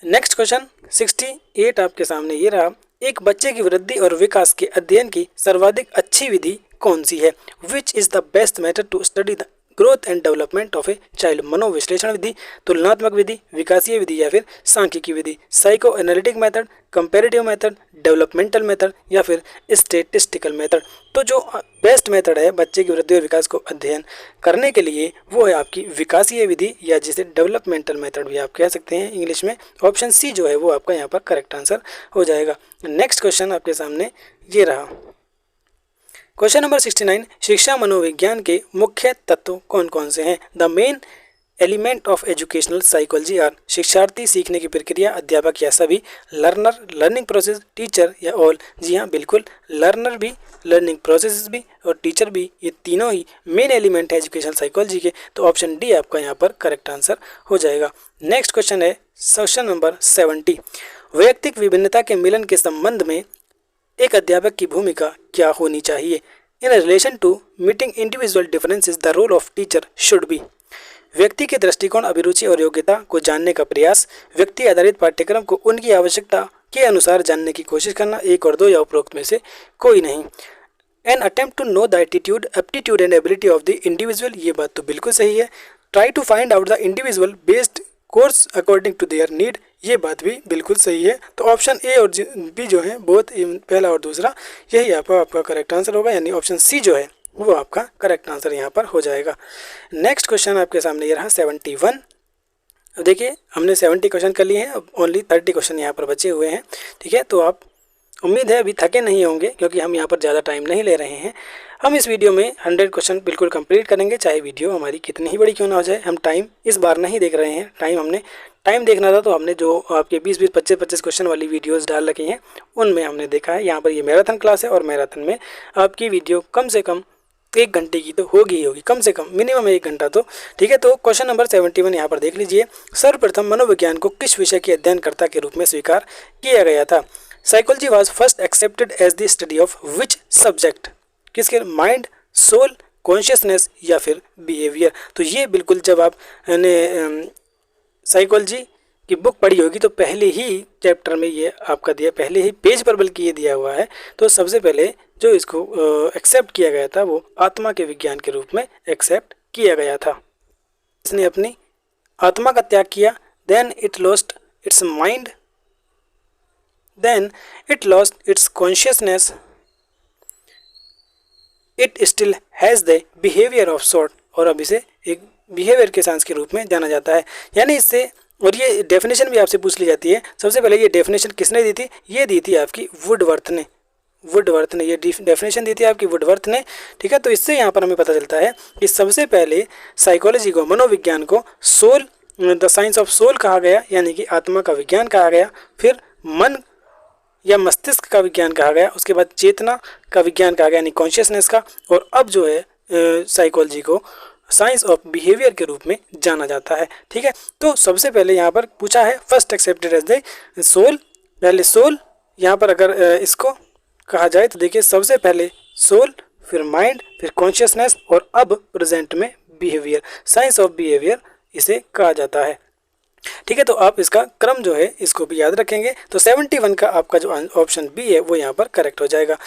नेक्स्ट क्वेश्चन 68 आपके सामने ये रहा, एक बच्चे की वृद्धि और विकास के अध्ययन की सर्वाधिक अच्छी विधि कौन सी है? Which is the best method to study the growth and development of a child? मनोविश्लेषण विधि, तुलनात्मक विधि, विकासीय विधि या फिर सांख्यिकी विधि? Psycho analytic method, comparative method, developmental method या फिर स्टैटिस्टिकल मेथड? तो जो बेस्ट मेथड है बच्चे की वृद्धि और विकास को अध्ययन करने के लिए वो है आपकी विकासीय विधि, या जिसे डेवलपमेंटल मेथड भी आप कह सकते हैं इंग्लिश में। ऑप्शन सी जो है वो आपका यहाँ पर करेक्ट आंसर हो जाएगा। नेक्स्ट क्वेश्चन आपके सामने ये रहा, क्वेश्चन नंबर 69। शिक्षा मनोविज्ञान के मुख्य तत्व कौन कौन से हैं? The main element of educational psychology are? शिक्षार्थी, सीखने की प्रक्रिया, अध्यापक या सभी, लर्नर, लर्निंग प्रोसेस, टीचर या ऑल? जी हाँ, बिल्कुल, लर्नर भी, लर्निंग प्रोसेस भी और टीचर भी, ये तीनों ही मेन एलिमेंट है एजुकेशनल साइकोलॉजी के। तो ऑप्शन डी आपका यहाँ पर करेक्ट आंसर हो जाएगा। नेक्स्ट क्वेश्चन है क्वेश्चन नंबर 70। वैयक्तिक विभिन्नता के मिलन के संबंध में एक अध्यापक की भूमिका क्या होनी चाहिए? In relation to meeting individual differences the role of teacher should be? व्यक्ति के दृष्टिकोण, अभिरुचि और योग्यता को जानने का प्रयास, व्यक्ति आधारित पाठ्यक्रम को उनकी आवश्यकता के अनुसार जानने की कोशिश करना, 1 और 2 या उपरोक्त में से कोई नहीं। An attempt to know the attitude, aptitude and ability of the individual, ये बात तो बिल्कुल सही है। Try to find out the individual based course according to their need, ये बात भी बिल्कुल सही है। तो ऑप्शन ए और बी जो है बोथ, पहला और दूसरा, यही आपका करेक्ट आंसर होगा, यानी ऑप्शन सी जो है वो आपका करेक्ट आंसर यहाँ पर हो जाएगा। नेक्स्ट क्वेश्चन आपके सामने ये रहा 71। अब देखिए हमने 70 क्वेश्चन कर लिए हैं, अब ओनली 30 क्वेश्चन यहाँ पर बचे हुए हैं। ठीक है, तो आप उम्मीद है अभी थके नहीं होंगे, क्योंकि हम यहाँ पर ज़्यादा टाइम नहीं ले रहे हैं। हम इस वीडियो में 100 क्वेश्चन बिल्कुल कंप्लीट करेंगे, चाहे वीडियो हमारी कितनी ही बड़ी क्यों ना हो जाए। हम टाइम इस बार नहीं देख रहे हैं, टाइम देखना था तो हमने जो आपके 20-20, 25-25 क्वेश्चन वाली वीडियोस डाल रखी हैं उनमें हमने देखा है। यहाँ पर ये मैराथन क्लास है और मैराथन में आपकी वीडियो कम से कम 1 घंटे की तो होगी ही होगी, कम से कम मिनिमम 1 घंटा तो। ठीक है, तो क्वेश्चन नंबर 71 यहाँ पर देख लीजिए। सर्वप्रथम मनोविज्ञान को किस विषय के अध्ययनकर्ता के रूप में स्वीकार किया गया था? Psychology was first accepted as the study of which subject? किसके? माइंड, सोल, कॉन्शियसनेस या फिर बिहेवियर। तो ये बिल्कुल जब आप साइकोलॉजी की बुक पढ़ी होगी तो पहले ही चैप्टर में ये आपका दिया, पहले ही पेज पर बल्कि ये दिया हुआ है। तो सबसे पहले जो इसको एक्सेप्ट किया गया था वो आत्मा के विज्ञान के रूप में एक्सेप्ट किया गया था। इसने अपनी आत्मा का त्याग किया, then it lost its mind, then it lost its consciousness, it still has the behaviour of sort, और अब इसे एक बिहेवियर के साइंस के रूप में जाना जाता है। यानी इससे, और ये डेफिनेशन भी आपसे पूछ ली जाती है। सबसे पहले ये डेफिनेशन किसने दी थी? ये दी थी आपकी वुडवर्थ ने ये डेफिनेशन दी थी आपकी वुडवर्थ ने। ठीक है, तो इससे यहाँ पर हमें पता चलता है कि सबसे पहले साइकोलॉजी को, मनोविज्ञान को soul, the science of soul कहा गया, यानी कि आत्मा का विज्ञान कहा गया। फिर मन या मस्तिष्क का विज्ञान कहा गया, उसके बाद चेतना का विज्ञान कहा गया, यानी कॉन्शियसनेस का। और अब जो है साइकोलॉजी को साइंस ऑफ बिहेवियर के रूप में जाना जाता है। ठीक है, तो सबसे पहले यहाँ पर पूछा है first accepted as the soul, पहले सोल यहाँ पर अगर इसको कहा जाए तो देखिए सबसे पहले सोल, फिर माइंड, फिर कॉन्शियसनेस और अब प्रेजेंट में बिहेवियर, साइंस ऑफ बिहेवियर इसे कहा जाता है। ठीक है, तो आप इसका क्रम जो है इसको भी याद रखेंगे। तो 71 का आपका जो ऑप्शन बी है वो यहाँ पर करेक्ट हो जाएगा।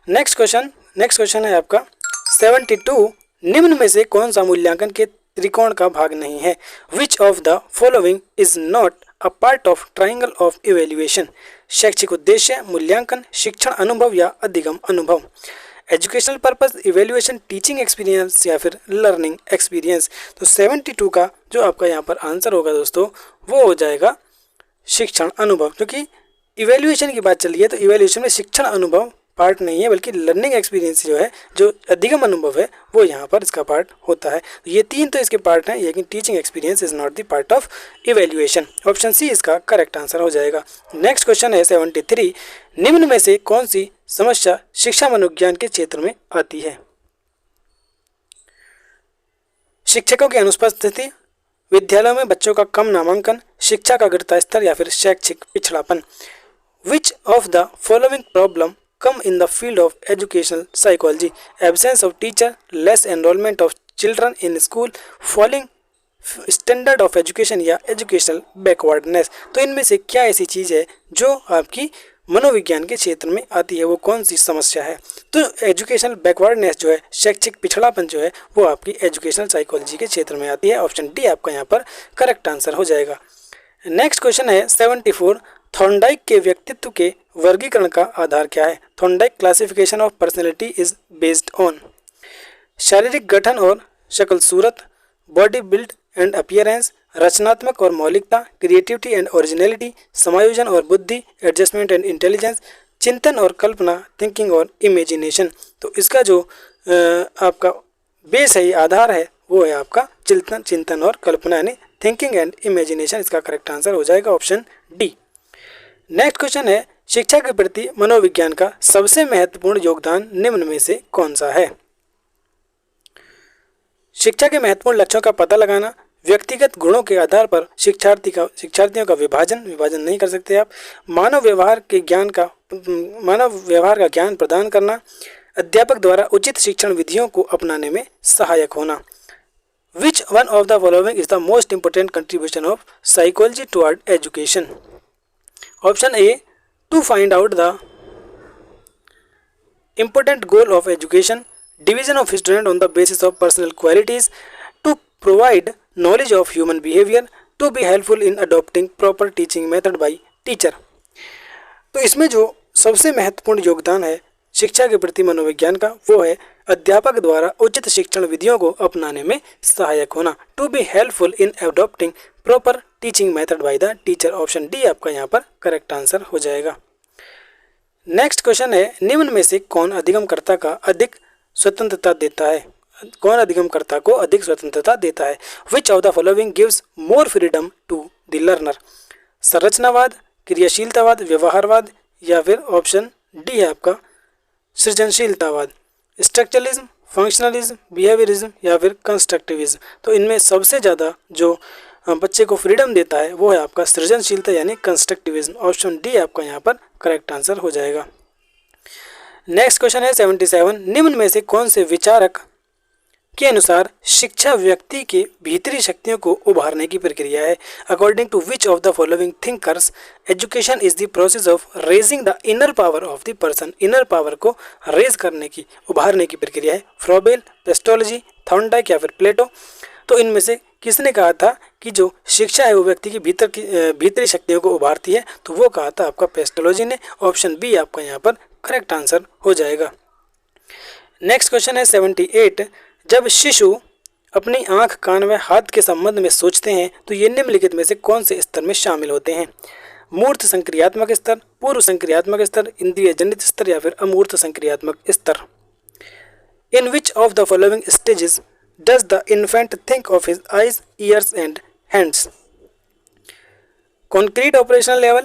नेक्स्ट क्वेश्चन है आपका 72। निम्न में से कौन सा मूल्यांकन के त्रिकोण का भाग नहीं है? Which of the following is not a part of triangle of evaluation? शैक्षिक उद्देश्य, मूल्यांकन, शिक्षण अनुभव या अधिगम अनुभव? Educational purpose, evaluation, teaching experience या फिर लर्निंग एक्सपीरियंस? तो 72 का जो आपका यहाँ पर आंसर होगा दोस्तों वो हो जाएगा शिक्षण अनुभव, क्योंकि इवेल्युएशन की बात चली है तो इवेल्युएशन में शिक्षण अनुभव पार्ट नहीं है, बल्कि लर्निंग एक्सपीरियंस जो है, जो अधिगम अनुभव है, वो यहाँ पर इसका पार्ट होता है। तो ये 3 तो इसके पार्ट हैं, लेकिन teaching experience is not the part of evaluation. Option C इसका करेक्ट आंसर हो जाएगा। नेक्स्ट क्वेश्चन है 73। निम्न में से कौन सी समस्या शिक्षा मनोविज्ञान के क्षेत्र में आती है? शिक्षकों की अनुपस्थिति, विद्यालयों में बच्चों का कम नामांकन, शिक्षा का गिरता स्तर या फिर शैक्षिक पिछड़ापन? विच of the following problem come in the field of educational psychology? Absence of teacher, less enrollment of children in school, falling standard of education या educational backwardness? तो इनमें से क्या ऐसी चीज़ है जो आपकी मनोविज्ञान के क्षेत्र में आती है, वो कौन सी समस्या है? तो एजुकेशनल बैकवर्डनेस जो है, शैक्षिक पिछड़ापन जो है, वो आपकी एजुकेशनल साइकोलॉजी के क्षेत्र में आती है। ऑप्शन डी आपका यहाँ पर करेक्ट आंसर हो जाएगा। नेक्स्ट क्वेश्चन है 74। थॉर्नडाइक के व्यक्तित्व के वर्गीकरण का आधार क्या है? Thorndike classification of personality is based on शारीरिक गठन और शक्ल सूरत, बॉडी बिल्ड एंड अपीयरेंस, रचनात्मक और मौलिकता, क्रिएटिविटी एंड ओरिजिनलिटी, समायोजन और बुद्धि, एडजस्टमेंट एंड इंटेलिजेंस, चिंतन और कल्पना, थिंकिंग और इमेजिनेशन? तो इसका जो आपका बेस है, आधार है, वो है आपका चिंतन और कल्पना, यानी थिंकिंग एंड इमेजिनेशन। इसका करेक्ट आंसर हो जाएगा ऑप्शन डी। नेक्स्ट क्वेश्चन है शिक्षा के प्रति मनोविज्ञान का सबसे महत्वपूर्ण योगदान निम्न में से कौन सा है? शिक्षा के महत्वपूर्ण लक्ष्यों का पता लगाना, व्यक्तिगत गुणों के आधार पर शिक्षार्थियों का विभाजन नहीं कर सकते आप, मानव व्यवहार का ज्ञान प्रदान करना, अध्यापक द्वारा उचित शिक्षण विधियों को अपनाने में सहायक होना। Which one of the following is the most important contribution of psychology toward education? Option A, to find out the important goal of education, division of student on the basis of personal qualities, to provide knowledge of human behavior, to be helpful in adopting proper teaching method by teacher। तो इसमें जो सबसे महत्वपूर्ण योगदान है शिक्षा के प्रति मनोविज्ञान का, वो है अध्यापक द्वारा उचित शिक्षण विधियों को अपनाने में सहायक होना, to be helpful in adopting proper teaching method by the teacher. Option D आपका यहाँ पर करेक्ट आंसर हो जाएगा। नेक्स्ट क्वेश्चन है, निम्न में से कौन अधिगमकर्ता का अधिक स्वतंत्रता देता है? कौन अधिगमकर्ता को अधिक स्वतंत्रता देता है? Which of the following gives more freedom to the learner? संरचनावाद, क्रियाशीलतावाद, व्यवहारवाद, या फिर ऑप्शन डी है आपका सृजनशीलतावाद। स्ट्रक्चरलिज्म, फंक्शनलिज्म, बिहेवियरिज्म, या फिर कंस्ट्रक्टिविज्म। तो इनमें सबसे ज़्यादा जो बच्चे को फ्रीडम देता है वो है आपका सृजनशीलता यानी कंस्ट्रक्टिविज्म। ऑप्शन डी आपका यहाँ पर करेक्ट आंसर हो जाएगा। नेक्स्ट क्वेश्चन है 77, निम्न में से कौन से विचारक के अनुसार शिक्षा व्यक्ति के भीतरी शक्तियों को उभारने की प्रक्रिया है? According to which of the following thinkers education is the process of raising the inner power of the person? Inner power को रेज करने की, उभारने की प्रक्रिया है। फ्रोबेल, पेस्टोलॉजी, थॉर्नडाइक, या फिर प्लेटो। तो इनमें से किसने कहा था कि जो शिक्षा है वो व्यक्ति की भीतरी शक्तियों को उभारती है? तो वो कहा था आपका पेस्टोलॉजी ने। ऑप्शन बी आपका यहाँ पर करेक्ट आंसर हो जाएगा। नेक्स्ट क्वेश्चन है 78, जब शिशु अपनी आंख, कान व हाथ के संबंध में सोचते हैं तो ये निम्नलिखित में से कौन से स्तर में शामिल होते हैं? मूर्त संक्रियात्मक स्तर, पूर्व संक्रियात्मक स्तर, इंद्रिय जनित स्तर, या फिर अमूर्त संक्रियात्मक स्तर? In which of the following stages does the infant think of his eyes, ears and hands? concrete operational level,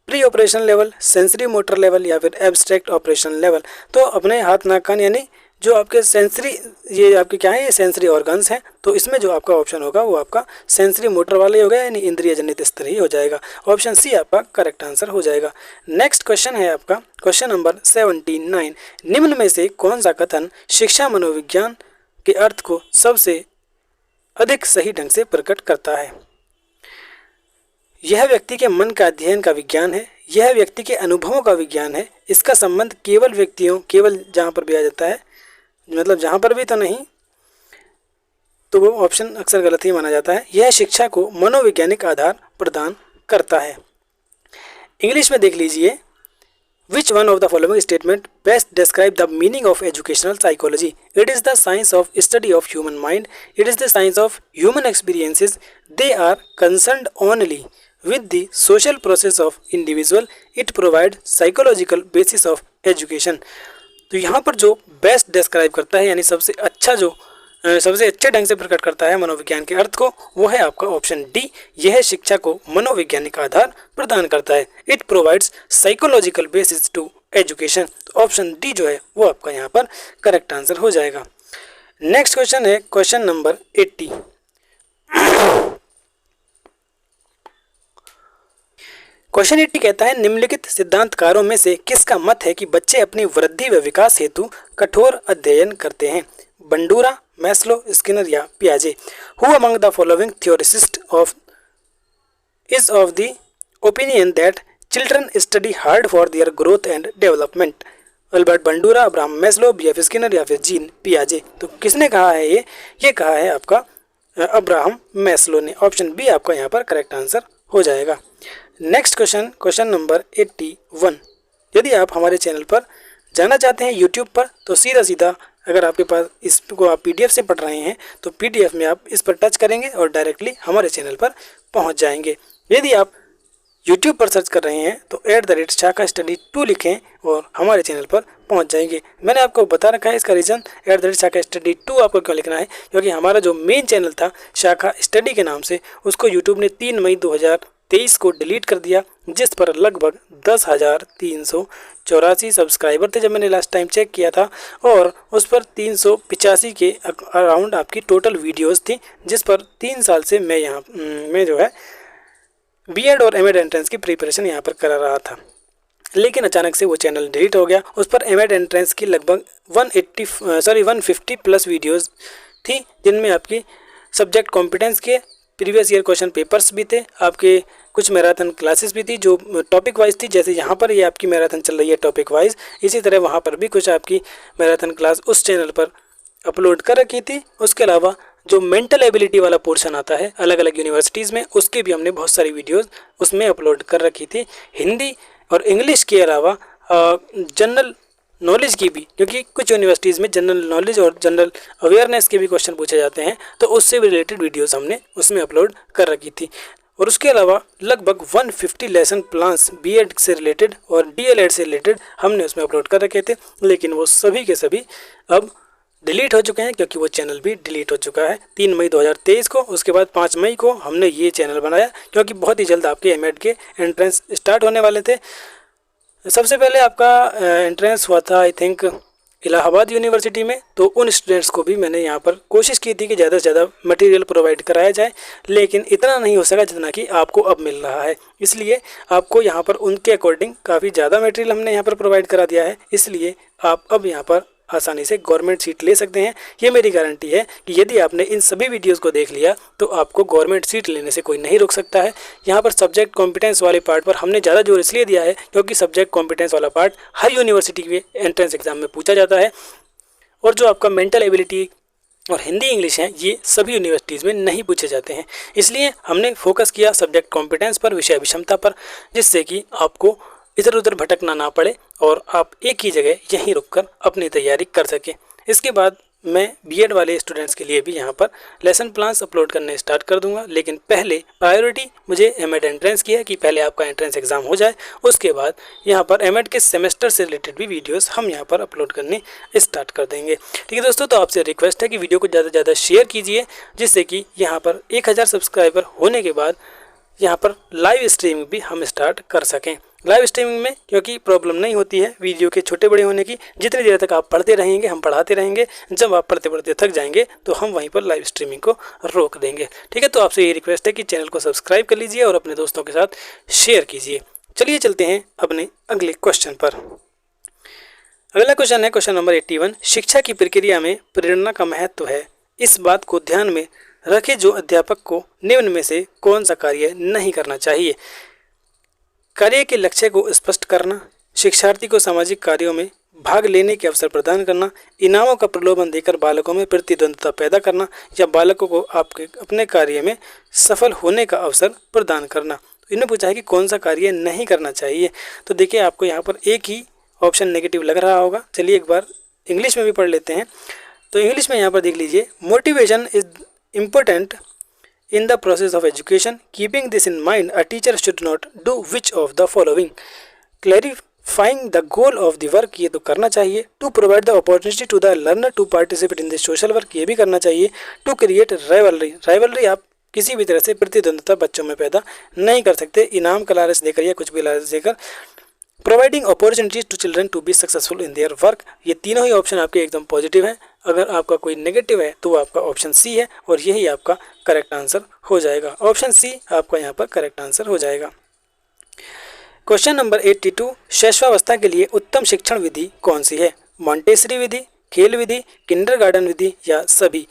pre operation level, sensory motor level, या फिर एब्स्ट्रैक्ट ऑपरेशन लेवल? तो अपने हाथ, नाक, कान यानी जो आपके सेंसरी, ये आपके क्या है, ये सेंसरी ऑर्गन्स हैं। तो इसमें जो आपका ऑप्शन होगा वो आपका सेंसरी मोटर वाले हो गया यानी इंद्रिय जनित स्तर ही हो जाएगा। ऑप्शन सी आपका करेक्ट आंसर हो जाएगा। नेक्स्ट क्वेश्चन है आपका क्वेश्चन नंबर 79, निम्न में से कौन सा कथन शिक्षा मनोविज्ञान के अर्थ को सबसे अधिक सही ढंग से प्रकट करता है? यह व्यक्ति के मन का अध्ययन का विज्ञान है, यह व्यक्ति के अनुभवों का विज्ञान है, इसका संबंध केवल जहाँ पर भी आ जाता है, मतलब जहाँ पर भी तो नहीं, तो वो ऑप्शन अक्सर गलत ही माना जाता है। यह शिक्षा को मनोवैज्ञानिक आधार प्रदान करता है। इंग्लिश में देख लीजिए, Which one of the following statement best describe the meaning of educational psychology? It is the science of study of human mind. It is the science of human experiences. They are concerned only with the social process of individual. It provides psychological basis of education. तो यहाँ पर जो best describe करता है यानी सबसे अच्छे ढंग से प्रकट करता है मनोविज्ञान के अर्थ को, वो है आपका ऑप्शन डी। यह शिक्षा को मनोवैज्ञानिक आधार प्रदान करता है। It provides psychological basis to education. Option D जो है वो आपका यहाँ पर करेक्ट आंसर हो जाएगा। नेक्स्ट क्वेश्चन है क्वेश्चन नंबर 80। क्वेश्चन 80 कहता है, निम्नलिखित सिद्धांतकारों में से किसका मत है कि बच्चे अपनी वृद्धि व विकास हेतु कठोर अध्ययन करते हैं? बंडूरा, मैस्लो, स्किनर, या पियाजे? Who among the following theorist is of the opinion that children study hard for their growth and development? Albert Bandura, Abraham Maslow, BF. Skinner, या फिर जीन पियाजे? तो किसने कहा है ये कहा है आपका अब्राहम मैस्लो ने। ऑप्शन बी आपका यहाँ पर करेक्ट आंसर हो जाएगा। Next question number 81। यदि आप हमारे चैनल पर जाना चाहते हैं यूट्यूब पर, तो सीधा अगर आपके पास इसको आप पीडीएफ से पढ़ रहे हैं तो पीडीएफ में आप इस पर टच करेंगे और डायरेक्टली हमारे चैनल पर पहुंच जाएंगे। यदि आप यूट्यूब पर सर्च कर रहे हैं तो @शाखा स्टडी 2 लिखें और हमारे चैनल पर पहुंच जाएंगे। मैंने आपको बता रखा है इसका रीज़न, @शाखा स्टडी 2 आपको क्यों लिखना है, क्योंकि हमारा जो मेन चैनल था शाखा स्टडी के नाम से, उसको यूट्यूब ने 3 मई 2023 को डिलीट कर दिया, जिस पर लगभग 10,384 सब्सक्राइबर थे जब मैंने लास्ट टाइम चेक किया था, और उस पर 385 के अराउंड आपकी टोटल वीडियोस थी, जिस पर 3 साल से मैं जो है बीएड और एमएड एंट्रेंस की प्रिपरेशन यहाँ पर करा रहा था। लेकिन अचानक से वो चैनल डिलीट हो गया। उस पर एमएड एंट्रेंस की लगभग 150 प्लस वीडियोस थी जिनमें आपकी सब्जेक्ट कॉम्पिटेंस के प्रीवियस ईयर क्वेश्चन पेपर्स भी थे, आपके कुछ मैराथन क्लासेस भी थी जो टॉपिक वाइज थी। जैसे यहाँ पर ये आपकी मैराथन चल रही है टॉपिक वाइज, इसी तरह वहाँ पर भी कुछ आपकी मैराथन क्लास उस चैनल पर अपलोड कर रखी थी। उसके अलावा जो मेंटल एबिलिटी वाला पोर्शन आता है अलग अलग यूनिवर्सिटीज़ में, उसके भी हमने बहुत सारी वीडियोस उसमें अपलोड कर रखी थी। हिंदी और इंग्लिश के अलावा जनरल नॉलेज की भी, क्योंकि कुछ यूनिवर्सिटीज़ में जनरल नॉलेज और जनरल अवेयरनेस के भी क्वेश्चन पूछे जाते हैं, तो उससे भी रिलेटेड वीडियोस हमने उसमें अपलोड कर रखी थी। और उसके अलावा लगभग 150 लेसन प्लान्स बीएड से रिलेटेड और डीएलएड से रिलेटेड हमने उसमें अपलोड कर रखे थे, लेकिन वो सभी के सभी अब डिलीट हो चुके हैं, क्योंकि वो चैनल भी डिलीट हो चुका है 3 मई 2023 को। उसके बाद 5 मई को हमने ये चैनल बनाया, क्योंकि बहुत ही जल्द आपके एमएड के एंट्रेंस स्टार्ट होने वाले थे। सबसे पहले आपका एंट्रेंस हुआ था आई थिंक इलाहाबाद यूनिवर्सिटी में, तो उन स्टूडेंट्स को भी मैंने यहाँ पर कोशिश की थी कि ज़्यादा से ज़्यादा मटेरियल प्रोवाइड कराया जाए, लेकिन इतना नहीं हो सका जितना कि आपको अब मिल रहा है। इसलिए आपको यहाँ पर उनके अकॉर्डिंग काफ़ी ज़्यादा मटेरियल हमने यहाँ पर प्रोवाइड करा दिया है, इसलिए आप अब यहाँ पर आसानी से गवर्नमेंट सीट ले सकते हैं। ये मेरी गारंटी है कि यदि आपने इन सभी वीडियोस को देख लिया तो आपको गवर्नमेंट सीट लेने से कोई नहीं रोक सकता है। यहाँ पर सब्जेक्ट कॉम्पिटेंस वाले पार्ट पर हमने ज़्यादा जोर इसलिए दिया है क्योंकि सब्जेक्ट कॉम्पिटेंस वाला पार्ट हर यूनिवर्सिटी के एंट्रेंस एग्जाम में पूछा जाता है, और जो आपका मेंटल एबिलिटी और हिंदी इंग्लिश हैं ये सभी यूनिवर्सिटीज़ में नहीं पूछे जाते हैं। इसलिए हमने फोकस किया सब्जेक्ट कॉम्पिटेंस पर, विषय अभिक्षमता पर, जिससे कि आपको इधर उधर भटकना ना पड़े और आप एक ही जगह यहीं रुककर अपनी तैयारी कर सकें। इसके बाद मैं बीएड वाले स्टूडेंट्स के लिए भी यहाँ पर लेसन प्लान्स अपलोड करने स्टार्ट कर दूंगा, लेकिन पहले प्रायोरिटी मुझे एमएड एंट्रेंस की है कि पहले आपका एंट्रेंस एग्जाम हो जाए। उसके बाद यहाँ पर एमएड के सेमेस्टर से रिलेटेड भी वीडियोस हम यहाँ पर अपलोड करने स्टार्ट कर देंगे। ठीक है दोस्तों, तो आपसे रिक्वेस्ट है कि वीडियो को ज़्यादा से ज़्यादा शेयर कीजिए, जिससे कि यहाँ पर 1000 सब्सक्राइबर होने के बाद यहाँ पर लाइव स्ट्रीमिंग भी हम स्टार्ट कर सकें। लाइव स्ट्रीमिंग में क्योंकि प्रॉब्लम नहीं होती है वीडियो के छोटे बड़े होने की, जितनी देर तक आप पढ़ते रहेंगे हम पढ़ाते रहेंगे, जब आप पढ़ते पढ़ते थक जाएंगे तो हम वहीं पर लाइव स्ट्रीमिंग को रोक देंगे। ठीक है, तो आपसे ये रिक्वेस्ट है कि चैनल को सब्सक्राइब कर लीजिए और अपने दोस्तों के साथ शेयर कीजिए। चलिए चलते हैं अपने अगले क्वेश्चन पर। अगला क्वेश्चन है क्वेश्चन नंबर 81। शिक्षा की प्रक्रिया में प्रेरणा का महत्व है, इस बात को ध्यान में रखे जो अध्यापक को निम्न में से कौन सा कार्य नहीं करना चाहिए। कार्य के लक्ष्य को स्पष्ट करना, शिक्षार्थी को सामाजिक कार्यों में भाग लेने के अवसर प्रदान करना, इनामों का प्रलोभन देकर बालकों में प्रतिद्वंद्विता पैदा करना, या बालकों को आपके अपने कार्य में सफल होने का अवसर प्रदान करना। तो इन्हें पूछा है कि कौन सा कार्य नहीं करना चाहिए। तो देखिए आपको यहाँ पर एक ही ऑप्शन नेगेटिव लग रहा होगा। चलिए एक बार इंग्लिश में भी पढ़ लेते हैं। तो इंग्लिश में यहाँ पर देख लीजिए, motivation is important in the process of education. Keeping this in mind, a teacher should not do which of the following: clarifying the goal of the work, ये तो करना चाहिए। To provide the opportunity to the learner to participate in the social work, ये भी करना चाहिए। To create rivalry, आप किसी भी तरह से प्रतिद्वंद्विता बच्चों में पैदा नहीं कर सकते, इनाम का लालच देकर या कुछ भी लालच देकर। Providing opportunities to children to be successful in their work, ये तीनों ही ऑप्शन आपके एकदम पॉजिटिव हैं। अगर आपका कोई नेगेटिव है तो वो आपका ऑप्शन सी है, और यही आपका करेक्ट आंसर हो जाएगा। ऑप्शन सी आपका यहाँ पर करेक्ट आंसर हो जाएगा। Question number 82। शैशवावस्था के लिए उत्तम शिक्षण विधि कौन सी है? मॉन्टेसरी विधि, खेल विधि, किंडरगार्टन विधि, या सभी?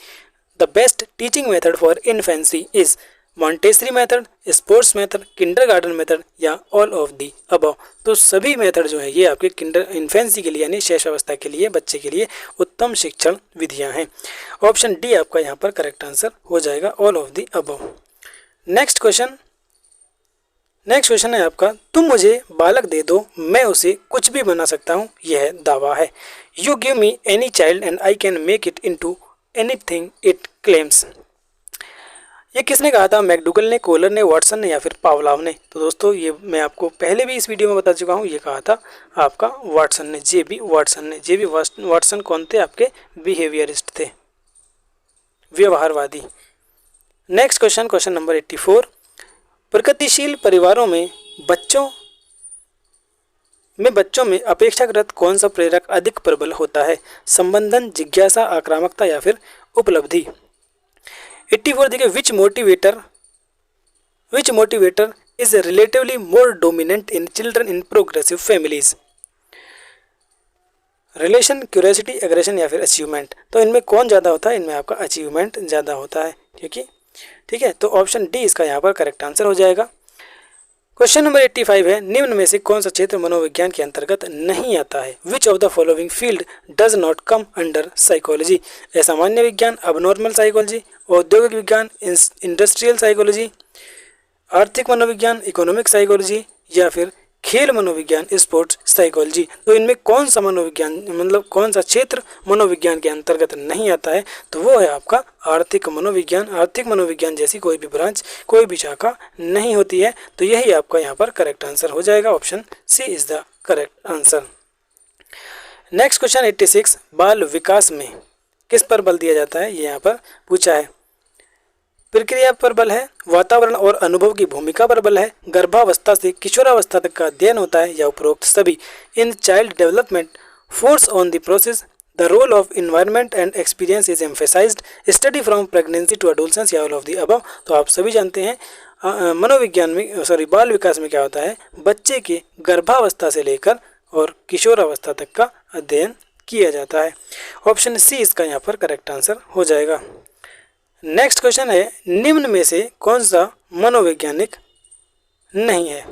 The best teaching method for infancy is Montessori method, sports method, kindergarten method, या ऑल ऑफ दी अबव। तो सभी मेथड जो है ये आपके इन्फेंसी के लिए यानी शैशवावस्था के लिए बच्चे के लिए उत्तम शिक्षण विधियां हैं। ऑप्शन डी आपका यहाँ पर करेक्ट आंसर हो जाएगा, all of the above. Next question है आपका, तुम मुझे बालक दे दो मैं उसे कुछ भी बना सकता हूँ, यह दावा है। You give me any child and I can make it into anything it claims. ये किसने कहा था? मैकडूगल ने, कोलर ने, वाटसन ने, या फिर पावलाव ने? तो दोस्तों ये मैं आपको पहले भी इस वीडियो में बता चुका हूँ, ये कहा था आपका वाटसन ने, जेबी वाटसन ने। जेबी वाटसन कौन थे? आपके बिहेवियरिस्ट थे, व्यवहारवादी। Next question number 84। प्रगतिशील परिवारों में बच्चों में अपेक्षाकृत कौन सा प्रेरक अधिक प्रबल होता है? संबंधन, जिज्ञासा, आक्रामकता, या फिर उपलब्धि? 84 देखिए, which motivator is relatively more dominant in children in progressive families? Relation, curiosity, aggression या फिर अचीवमेंट। तो इनमें कौन ज़्यादा होता है? इनमें आपका अचीवमेंट ज़्यादा होता है, ठीक है। तो ऑप्शन डी इसका यहाँ पर करेक्ट आंसर हो जाएगा। क्वेश्चन नंबर 85 है, निम्न में से कौन सा क्षेत्र मनोविज्ञान के अंतर्गत नहीं आता है? Which of the following field does not come under psychology? सामान्य विज्ञान, अबनॉर्मल साइकोलॉजी, औद्योगिक विज्ञान, इंडस्ट्रियल साइकोलॉजी, आर्थिक मनोविज्ञान, इकोनॉमिक साइकोलॉजी या फिर खेल मनोविज्ञान, स्पोर्ट्स साइकोलॉजी। तो इनमें कौन सा मनोविज्ञान, मतलब कौन सा क्षेत्र मनोविज्ञान के अंतर्गत नहीं आता है? तो वो है आपका आर्थिक मनोविज्ञान। आर्थिक मनोविज्ञान जैसी कोई भी ब्रांच, कोई भी शाखा नहीं होती है। तो यही आपका यहाँ पर करेक्ट आंसर हो जाएगा। Option C is the correct answer. Next question 86, बाल विकास में किस पर बल दिया जाता है? ये यहाँ पर पूछा है। प्रक्रिया पर बल है, वातावरण और अनुभव की भूमिका पर बल है, गर्भावस्था से किशोरावस्था तक का अध्ययन होता है या उपरोक्त सभी। In child development force on the process, the role of environment and experience is emphasized, study from pregnancy to adolescence या ऑल ऑफ द अबव। तो आप सभी जानते हैं मनोविज्ञान में बाल विकास में क्या होता है? बच्चे के गर्भावस्था से लेकर और किशोरावस्था तक का अध्ययन किया जाता है। ऑप्शन सी इसका यहाँ पर करेक्ट आंसर हो जाएगा। नेक्स्ट क्वेश्चन है, निम्न में से कौन सा मनोवैज्ञानिक नहीं है?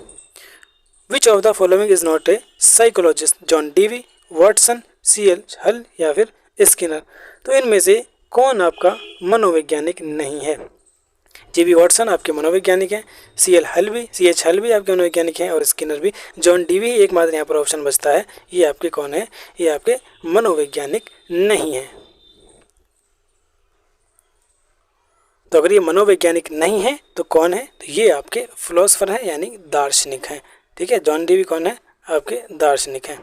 Which of the following is not a psychologist? John Dewey, Watson, C L Hull या फिर स्किनर। तो इनमें से कौन आपका मनोवैज्ञानिक नहीं है? जीबी वॉटसन आपके मनोवैज्ञानिक हैं, सीएच हल भी आपके मनोवैज्ञानिक हैं और स्किनर भी। जॉन डीवी एकमात्र यहाँ पर ऑप्शन बचता है। ये आपके कौन है? ये आपके मनोवैज्ञानिक नहीं है। तो अगर ये मनोवैज्ञानिक नहीं है तो कौन है? तो ये आपके फिलोसफर हैं, यानी दार्शनिक हैं, ठीक है। जॉन डीवी कौन है? आपके दार्शनिक हैं।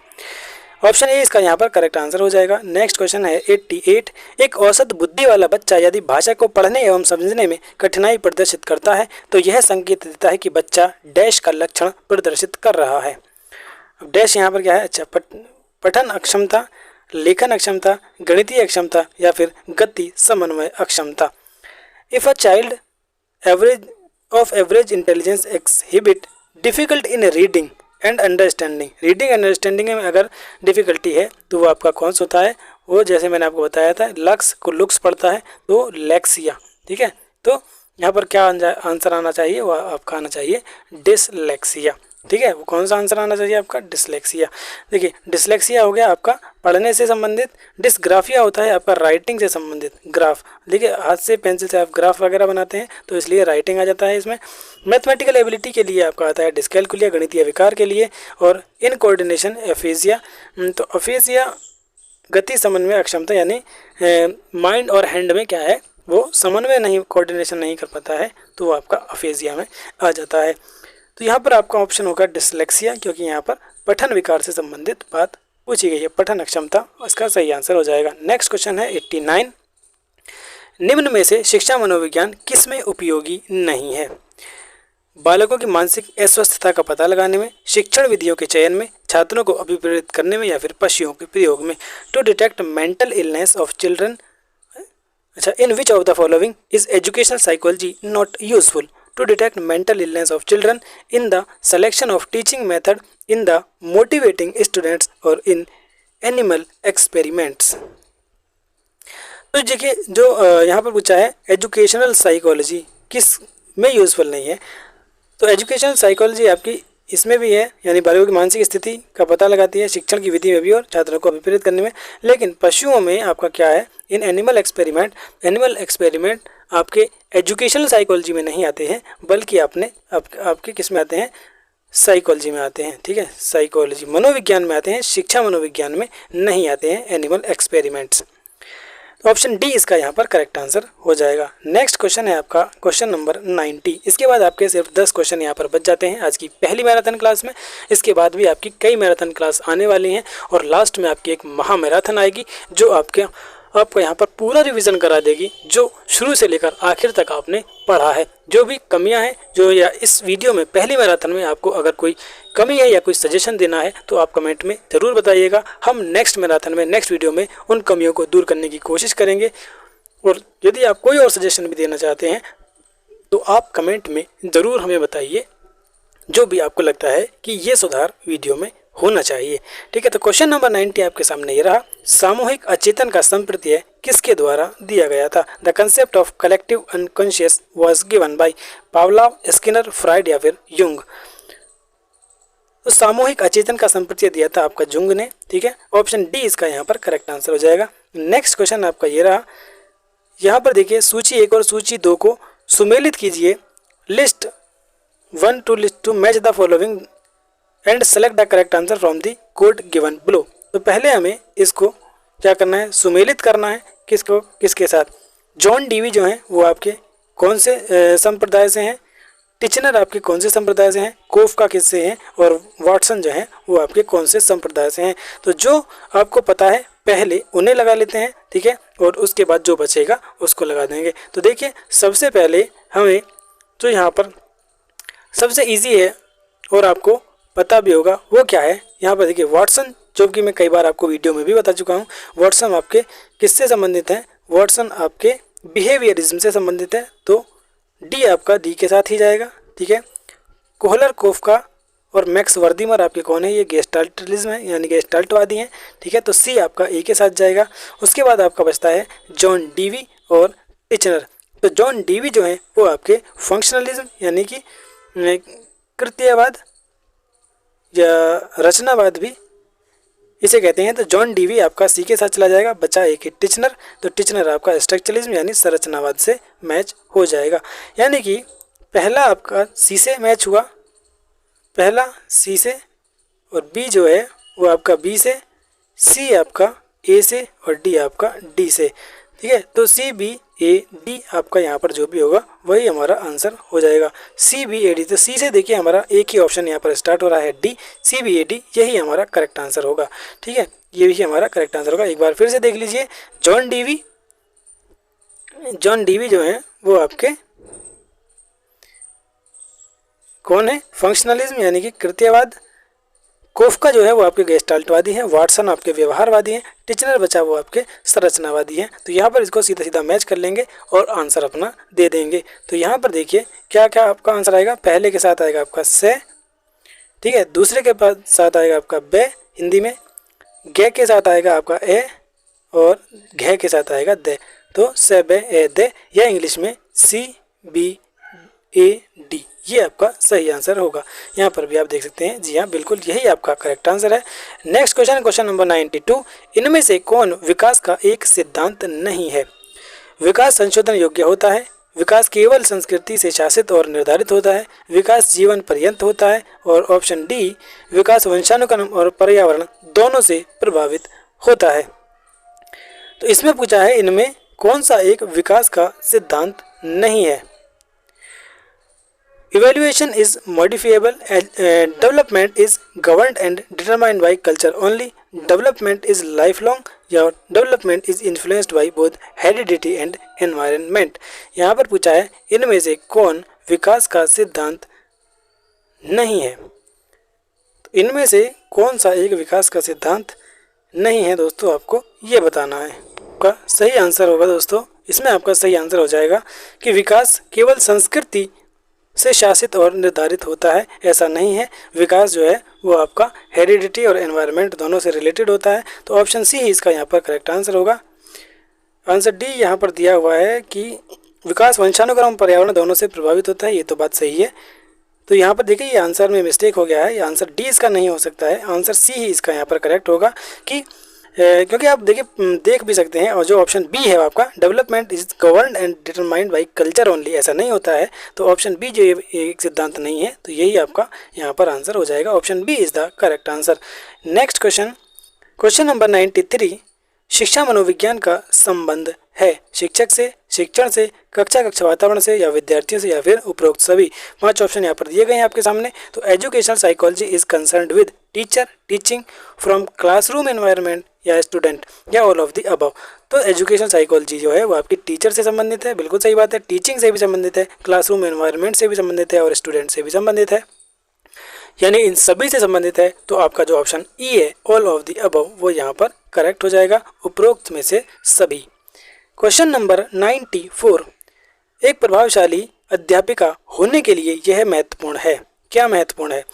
ऑप्शन ए इसका यहाँ पर करेक्ट आंसर हो जाएगा। नेक्स्ट क्वेश्चन है 88, एक औसत बुद्धि वाला बच्चा यदि भाषा को पढ़ने एवं समझने में कठिनाई प्रदर्शित करता है तो यह संकेत देता है कि बच्चा डैश का लक्षण प्रदर्शित कर रहा है। अब डैश यहाँ पर क्या है? अच्छा, पठन अक्षमता, लेखन अक्षमता, गणितीय अक्षमता या फिर गति समन्वय अक्षमता। If a child of average intelligence exhibit difficult in reading and understanding, reading and understanding में अगर डिफ़िकल्टी है तो वो आपका कौन सा होता है? वो जैसे मैंने आपको बताया था, लक्स को लुक्स पढ़ता है तो लेक्सिया, ठीक है। तो यहाँ पर क्या आंसर आना चाहिए? वो आपका आना चाहिए डिसलेक्सिया, ठीक है। वो कौन सा आंसर आना चाहिए आपका? डिसलेक्सिया। देखिए, डिसलेक्सिया हो गया आपका पढ़ने से संबंधित, डिसग्राफिया होता है आपका राइटिंग से संबंधित। ग्राफ, देखिए हाथ से पेंसिल से आप ग्राफ वगैरह बनाते हैं तो इसलिए राइटिंग आ जाता है इसमें। मैथमेटिकल एबिलिटी के लिए आपका आता है डिस्कैलकुलिया, गणितीय विकार के लिए। और इन कोऑर्डिनेशन एफेजिया, तो एफेजिया गति समन्वय अक्षमता, यानी माइंड और हैंड में क्या है? वो समन्वय नहीं, कोऑर्डिनेशन नहीं कर पाता है, तो वो आपका एफेजिया में आ जाता है। तो यहाँ पर आपका ऑप्शन होगा डिसलेक्सिया, क्योंकि यहाँ पर पठन विकार से संबंधित बात पूछी गई है, पठन अक्षमता इसका सही आंसर हो जाएगा। नेक्स्ट क्वेश्चन है 89, निम्न में से शिक्षा मनोविज्ञान किस में उपयोगी नहीं है? बालकों की मानसिक अस्वस्थता का पता लगाने में, शिक्षण विधियों के चयन में, छात्रों को अभिप्रेरित करने में या फिर पशुओं के प्रयोग में। To detect mental illness of children, अच्छा, in which of the following is educational psychology not useful? To detect mental illness of children, in the selection of teaching method, in the motivating students or in animal experiments। तो देखिए, जो यहाँ पर पूछा है educational psychology किस में useful नहीं है, तो एजुकेशनल साइकोलॉजी आपकी इसमें भी है, यानी बालकों की मानसिक स्थिति का पता लगाती है, शिक्षण की विधि में भी और छात्रों को अभिप्रेरित करने में। लेकिन पशुओं में आपका क्या है? इन एनिमल एक्सपेरिमेंट आपके एजुकेशनल साइकोलॉजी में नहीं आते हैं, बल्कि आपके किस में आते हैं? साइकोलॉजी में आते हैं, ठीक है। साइकोलॉजी मनोविज्ञान में आते हैं, शिक्षा मनोविज्ञान में नहीं आते हैं एनिमल एक्सपेरिमेंट्स। तो ऑप्शन डी इसका यहाँ पर करेक्ट आंसर हो जाएगा। नेक्स्ट क्वेश्चन है आपका क्वेश्चन नंबर 90। इसके बाद आपके सिर्फ 10 क्वेश्चन यहाँ पर बच जाते हैं आज की पहली मैराथन क्लास में। इसके बाद भी आपकी कई मैराथन क्लास आने वाली हैं और लास्ट में आपकी एक महा मैराथन आएगी जो आपको यहाँ पर पूरा रिवीजन करा देगी, जो शुरू से लेकर आखिर तक आपने पढ़ा है। जो भी कमियां हैं, जो या इस वीडियो में पहली मैराथन में आपको अगर कोई कमी है या कोई सजेशन देना है तो आप कमेंट में ज़रूर बताइएगा। हम नेक्स्ट मैराथन में, नेक्स्ट वीडियो में उन कमियों को दूर करने की कोशिश करेंगे। और यदि आप कोई और सजेशन भी देना चाहते हैं तो आप कमेंट में ज़रूर हमें बताइए, जो भी आपको लगता है कि ये सुधार वीडियो में होना चाहिए। ठीक है, तो क्वेश्चन नंबर 90 आपके सामने ये रहा, सामूहिक अचेतन का संप्रत्यय किसके द्वारा दिया गया था? The concept of collective unconscious was given by Pavlov, Skinner, fried या फिर युंग। तो सामूहिक अचेतन का संप्रत्यय दिया था आपका जुंग ने। ठीक है, ऑप्शन डी इसका यहाँ पर करेक्ट आंसर हो जाएगा। नेक्स्ट क्वेश्चन आपका ये रहा, यहाँ पर देखिए सूची 1 और सूची 2 को सुमेलित कीजिए। List 1 to list 2 match the following and select the correct answer from the code given below. तो पहले हमें इसको क्या करना है, सुमेलित करना है। किसको, किसके साथ? जॉन डीवी जो हैं वो आपके कौन से संप्रदाय से हैं, टिचनर आपके कौन से संप्रदाय से हैं, कोफका किससे हैं, और वाटसन जो हैं वो आपके कौन से संप्रदाय से हैं। तो जो आपको पता है पहले उन्हें लगा लेते हैं। ठीक है, और उसके बाद जो बचेगा उसको लगा देंगे। तो देखिए सबसे पहले हमें जो यहाँ पर सबसे इजी है और आपको पता भी होगा वो क्या है, यहाँ पर देखिए वाटसन, जो कि मैं कई बार आपको वीडियो में भी बता चुका हूँ। वाटसन आपके किससे संबंधित हैं? वाटसन आपके बिहेवियरिज्म से संबंधित है, तो डी आपका डी के साथ ही जाएगा। ठीक है, कोहलर, कोफका और मैक्स वर्दीमर आपके कौन है? ये गेस्टाल्टलिज्म है, यानी गेस्टाल्टवादी हैं। ठीक है, तो सी आपका ए के साथ जाएगा। उसके बाद आपका बचता है जॉन डीवी और टिचनर। तो जॉन डीवी जो है वो आपके फंक्शनलिज्म यानी कि कृत्यवाद या रचनावाद भी इसे कहते हैं। तो जॉन डीवी आपका सी के साथ चला जाएगा। बचा एक टिचनर, तो टिचनर आपका स्ट्रक्चरलिज्म यानी संरचनावाद से मैच हो जाएगा। यानी कि पहला आपका सी से मैच हुआ, पहला सी से, और बी जो है वो आपका बी से, सी आपका ए से और डी आपका डी से। ठीक है, तो सी बी ए डी आपका यहाँ पर जो भी होगा वही हमारा आंसर हो जाएगा। सी बी ए डी, तो सी से देखिए हमारा एक ही ऑप्शन यहाँ पर स्टार्ट हो रहा है, D, C B A D, यही हमारा करेक्ट आंसर होगा। ठीक है, ये भी हमारा करेक्ट आंसर होगा। एक बार फिर से देख लीजिए, जॉन डीवी जो है वो आपके कौन है? फंक्शनलिज्म यानी कि कृत्यवाद। कोफका जो है वो आपके गेस्टाल्टवादी हैं। वाटसन आपके व्यवहारवादी हैं। टिचनर बचा वो आपके संरचनावादी हैं। तो यहाँ पर इसको सीधा सीधा मैच कर लेंगे और आंसर अपना दे देंगे। तो यहाँ पर देखिए क्या क्या आपका आंसर आएगा। पहले के साथ आएगा आपका से, ठीक है, दूसरे के साथ आएगा आपका बे हिंदी में, गे के साथ आएगा आपका ए, और घे के साथ आएगा दे। तो से बे ए दे, या इंग्लिश में सी बी ए डी, ये आपका सही आंसर होगा। यहाँ पर भी आप देख सकते हैं, जी हाँ बिल्कुल यही आपका करेक्ट आंसर है। नेक्स्ट क्वेश्चन नंबर 92, इनमें से कौन विकास का एक सिद्धांत नहीं है? विकास संशोधन योग्य होता है, विकास केवल संस्कृति से शासित और निर्धारित होता है, विकास जीवन पर्यंत होता है, और ऑप्शन डी विकास वंशानुक्रम और पर्यावरण दोनों से प्रभावित होता है। तो इसमें पूछा है इनमें कौन सा एक विकास का सिद्धांत नहीं है। Evaluation is modifiable, development is governed and determined by culture only, development is lifelong, या development is influenced by both heredity and environment। यहाँ पर पूछा है इनमें से कौन विकास का सिद्धांत नहीं है। तो इनमें से कौन सा एक विकास का सिद्धांत नहीं है दोस्तों, आपको ये बताना है। आपका सही आंसर होगा दोस्तों, इसमें आपका सही आंसर हो जाएगा कि विकास केवल संस्कृति से शासित और निर्धारित होता है, ऐसा नहीं है। विकास जो है वो आपका हेरिडिटी और एनवायरनमेंट दोनों से रिलेटेड होता है। तो ऑप्शन सी ही इसका यहाँ पर करेक्ट आंसर होगा। आंसर डी यहाँ पर दिया हुआ है कि विकास वंशानुक्रम पर्यावरण दोनों से प्रभावित होता है, ये तो बात सही है। तो यहाँ पर देखिए ये आंसर में मिस्टेक हो गया है, ये आंसर डी इसका नहीं हो सकता है, आंसर सी ही इसका यहाँ पर करेक्ट होगा। कि क्योंकि आप देखिए देख भी सकते हैं, और जो ऑप्शन बी है आपका development is governed and determined by culture only, ऐसा नहीं होता है। तो ऑप्शन बी जो एक सिद्धांत नहीं है, तो यही आपका यहाँ पर आंसर हो जाएगा। Option B is the correct answer. Next question number 93, शिक्षा मनोविज्ञान का संबंध है शिक्षक से, शिक्षण से, कक्षा वातावरण से, या विद्यार्थियों से, या फिर उपरोक्त सभी। 5 ऑप्शन यहाँ पर दिए गए हैं आपके सामने। तो educational psychology is concerned with teacher, teaching, from classroom environment, या स्टूडेंट, या ऑल ऑफ द अबव। तो एजुकेशनल साइकोलॉजी जो है वो आपकी टीचर से संबंधित है, बिल्कुल सही बात है। टीचिंग से भी संबंधित है, क्लासरूम एनवायरनमेंट से भी संबंधित है, और स्टूडेंट से भी संबंधित है, यानी इन सभी से संबंधित है। तो आपका जो ऑप्शन ई है ऑल ऑफ द अबव, वो यहाँ पर करेक्ट हो जाएगा, उपरोक्त में से सभी। क्वेश्चन नंबर 94, एक प्रभावशाली अध्यापिका होने के लिए यह महत्वपूर्ण है। क्या महत्वपूर्ण है?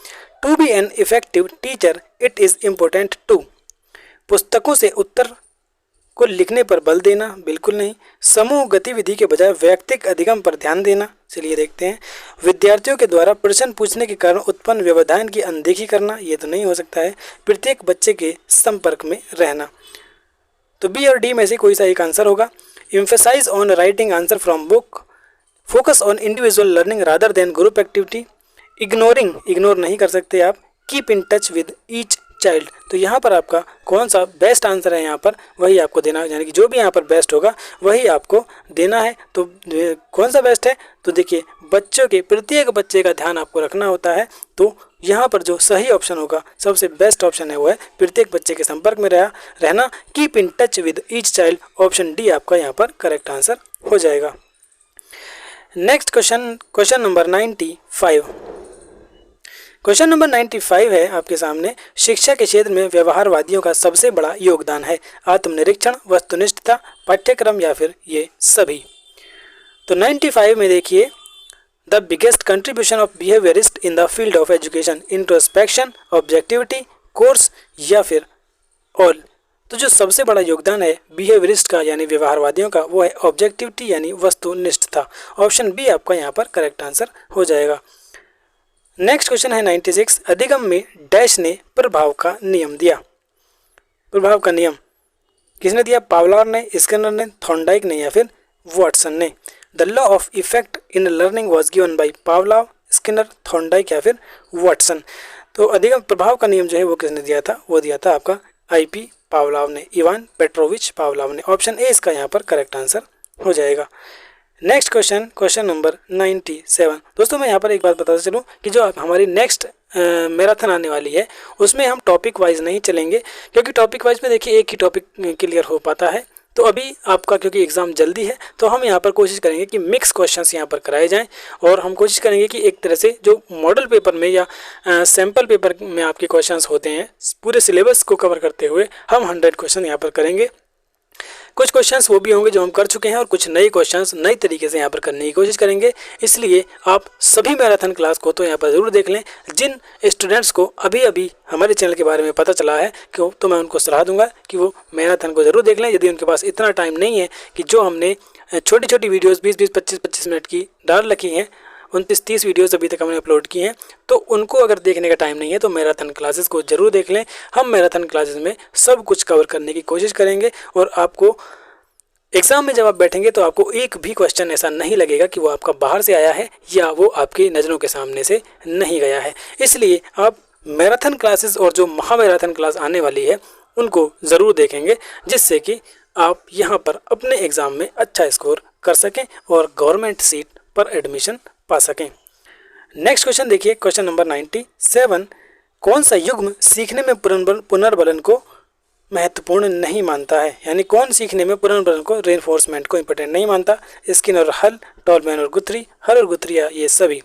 To be an effective teacher it is important to. पुस्तकों से उत्तर को लिखने पर बल देना, बिल्कुल नहीं। समूह गतिविधि के बजाय वैयक्तिक अधिगम पर ध्यान देना, चलिए देखते हैं। विद्यार्थियों के द्वारा प्रश्न पूछने के कारण उत्पन्न व्यवधान की अनदेखी करना, ये तो नहीं हो सकता है। प्रत्येक बच्चे के संपर्क में रहना, तो बी और डी में से कोई सा एक आंसर होगा। Emphasize on writing answer from book, focus on individual learning rather than group activity. Ignore नहीं कर सकते आप। Keep in touch with each child, तो यहाँ पर आपका कौन सा बेस्ट आंसर है, यहाँ पर वही आपको देना है, यानी कि जो भी यहाँ पर बेस्ट होगा वही आपको देना है। तो कौन सा बेस्ट है, तो देखिए बच्चों के प्रत्येक बच्चे का ध्यान आपको रखना होता है। तो यहाँ पर जो सही ऑप्शन होगा, सबसे बेस्ट ऑप्शन है वो है प्रत्येक बच्चे के संपर्क में रहना। Keep in touch with each child, option D आपका यहाँ पर करेक्ट आंसर हो जाएगा। Next question number 95। Question number 95 है आपके सामने। शिक्षा के क्षेत्र में व्यवहारवादियों का सबसे बड़ा योगदान है आत्मनिरीक्षण, वस्तुनिष्ठता, पाठ्यक्रम या फिर ये सभी। तो 95 में देखिए, the biggest contribution of behaviourist in the field of education, introspection, objectivity, course या फिर ऑल। तो जो सबसे बड़ा योगदान है बिहेवियरिस्ट का यानी व्यवहारवादियों का, वो है ऑब्जेक्टिविटी यानी वस्तुनिष्ठता। ऑप्शन बी आपका यहाँ पर करेक्ट आंसर हो जाएगा। नेक्स्ट क्वेश्चन है 96। अधिगम में डैश ने प्रभाव का नियम दिया। प्रभाव का नियम किसने दिया? पावलोव ने, स्किनर ने, थॉर्नडाइक ने या फिर वाटसन ने। The law of effect in learning was given by Pavlov, Skinner, Thorndike या फिर वाटसन। तो अधिगम प्रभाव का नियम जो है वो किसने दिया था? वो दिया था आपका IP पावलोव ने, इवान पेट्रोविच पावलोव ने। ऑप्शन ए इसका यहाँ पर करेक्ट आंसर हो जाएगा। Next question number 97। दोस्तों मैं यहाँ पर एक बात बताता चलूँ कि जो हमारी नेक्स्ट मैराथन आने वाली है उसमें हम टॉपिक वाइज नहीं चलेंगे, क्योंकि टॉपिक वाइज में देखिए एक ही टॉपिक क्लियर हो पाता है। तो अभी आपका क्योंकि एग्ज़ाम जल्दी है तो हम यहाँ पर कोशिश करेंगे कि मिक्स क्वेश्चंस यहाँ पर कराए जाएं, और हम कोशिश करेंगे कि एक तरह से जो मॉडल पेपर में या सैम्पल पेपर में आपके क्वेश्चंस होते हैं पूरे सिलेबस को कवर करते हुए हम 100 क्वेश्चन यहाँ पर करेंगे। कुछ क्वेश्चंस वो भी होंगे जो हम कर चुके हैं और कुछ नए क्वेश्चंस नई तरीके से यहाँ पर करने की कोशिश करेंगे। इसलिए आप सभी मैराथन क्लास को तो यहाँ पर ज़रूर देख लें। जिन स्टूडेंट्स को अभी अभी हमारे चैनल के बारे में पता चला है कि तो मैं उनको सलाह दूंगा कि वो मैराथन को ज़रूर देख लें। यदि उनके पास इतना टाइम नहीं है कि जो हमने छोटी छोटी वीडियोज़ 20-20, 25-25 मिनट की डाल रखी हैं, 29-30 वीडियोज़ अभी तक हमने अपलोड किए हैं, तो उनको अगर देखने का टाइम नहीं है तो मैराथन क्लासेस को ज़रूर देख लें। हम मैराथन क्लासेस में सब कुछ कवर करने की कोशिश करेंगे और आपको एग्ज़ाम में जब आप बैठेंगे तो आपको एक भी क्वेश्चन ऐसा नहीं लगेगा कि वो आपका बाहर से आया है या वो आपकी नज़रों के सामने से नहीं गया है। इसलिए आप मैराथन क्लासेस और जो महामैराथन क्लास आने वाली है उनको ज़रूर देखेंगे, जिससे कि आप यहाँ पर अपने एग्ज़ाम में अच्छा स्कोर कर सकें और गवर्नमेंट सीट पर एडमिशन पा सकें। नेक्स्ट क्वेश्चन देखिए, क्वेश्चन नंबर 97। कौन सा युग्म सीखने में पुनर्बलन को महत्वपूर्ण नहीं मानता है? यानी कौन सीखने में पुनर्बलन को, रेनफोर्समेंट को इंपॉर्टेंट नहीं मानता? स्किनर और हल, टॉलमैन और गुथरी, हल और गुथरी या ये सभी।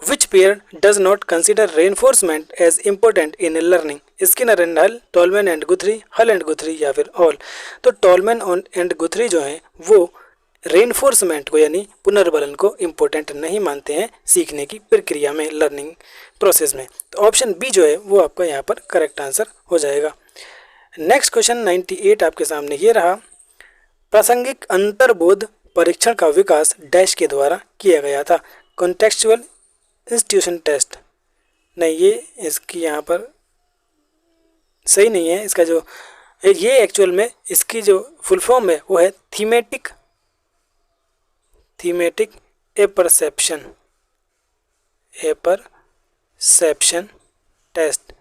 Which pair does not consider reinforcement as important in learning? Skinner and Hull, Tolman and Guthrie, Hull and गुथरी या फिर ऑल। तो टॉलमैन एंड गुथरी जो हैं वो रेनफोर्समेंट को यानी पुनर्बलन को इम्पोर्टेंट नहीं मानते हैं सीखने की प्रक्रिया में, लर्निंग प्रोसेस में। तो ऑप्शन बी जो है वो आपका यहाँ पर करेक्ट आंसर हो जाएगा। नेक्स्ट क्वेश्चन 98 आपके सामने ये रहा। प्रासंगिक अंतर्बोध परीक्षण का विकास डैश के द्वारा किया गया था? Contextual institution test. नहीं, ये इसकी यहाँ पर सही नहीं है। इसका जो ये एक्चुअल में इसकी जो फुल फॉर्म है वो है thematic apperception test,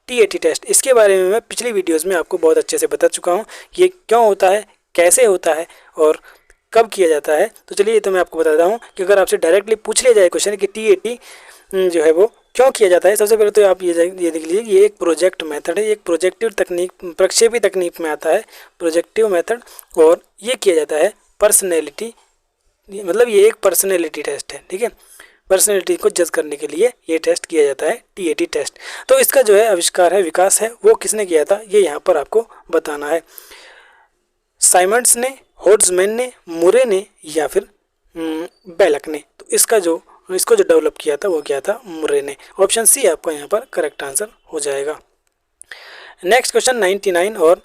TAT test. इसके बारे में मैं पिछली वीडियोस में आपको बहुत अच्छे से बता चुका हूँ ये क्यों होता है, कैसे होता है और कब किया जाता है। तो चलिए ये तो मैं आपको बताता हूँ कि अगर आपसे डायरेक्टली पूछ लिया जाए क्वेश्चन कि TAT जो है वो क्यों किया जाता है, सबसे पहले तो आप ये देख लीजिए ये एक प्रोजेक्ट मेथड है, एक प्रोजेक्टिव तकनीक, प्रक्षेपी तकनीक में आता है प्रोजेक्टिव मेथड, और ये किया जाता है पर्सनैलिटी, मतलब ये एक पर्सनैलिटी टेस्ट है, ठीक है। पर्सनैलिटी को जज करने के लिए ये टेस्ट किया जाता है TAT टेस्ट। तो इसका जो है आविष्कार है, विकास है, वो किसने किया था ये यहाँ पर आपको बताना है। साइमंड्स ने, होड्समैन ने, मुरे ने या फिर बेलक ने। तो इसका जो इसको जो डेवलप किया था वो किया था मुर्रे ने। ऑप्शन सी आपका यहाँ पर करेक्ट आंसर हो जाएगा। नेक्स्ट क्वेश्चन 99 और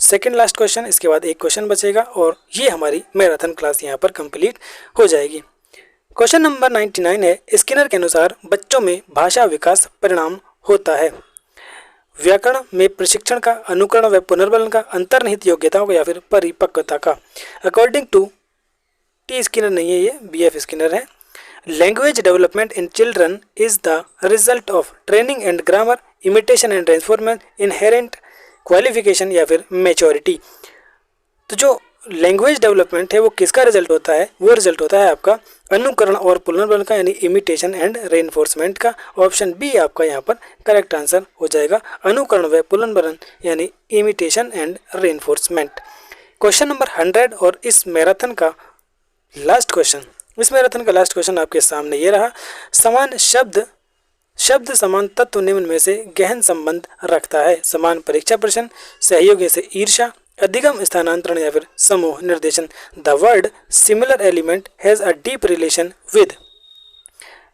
सेकंड लास्ट क्वेश्चन, इसके बाद एक क्वेश्चन बचेगा और ये हमारी मैराथन क्लास यहाँ पर कंप्लीट हो जाएगी। क्वेश्चन नंबर 99 है, स्किनर के अनुसार बच्चों में भाषा विकास परिणाम होता है व्याकरण में प्रशिक्षण का, अनुकरण व पुनर्बलन का, अंतर्निहित योग्यताओं का या फिर परिपक्वता का। अकॉर्डिंग टू टी स्किनर नहीं है, ये BF स्किनर है। Language development in children is the result of training and grammar, imitation and reinforcement, inherent qualification या फिर मैच्योरिटी। तो जो लैंग्वेज डेवलपमेंट है वो किसका रिजल्ट होता है? वो रिजल्ट होता है आपका अनुकरण और पुनर्बलन का, यानी इमिटेशन एंड रेनफोर्समेंट का। ऑप्शन बी आपका यहाँ पर करेक्ट आंसर हो जाएगा, अनुकरण व पुनर्बलन यानी imitation and reinforcement. Question number 100 और इस मैराथन का लास्ट क्वेश्चन आपके सामने ये रहा। समान शब्द समान तत्व निम्न में से गहन संबंध रखता है। समान परीक्षा प्रश्न, सहयोगी से ईर्ष्या, अधिगम स्थानांतरण या फिर समूह निर्देशन। The word similar element has a deep relation with.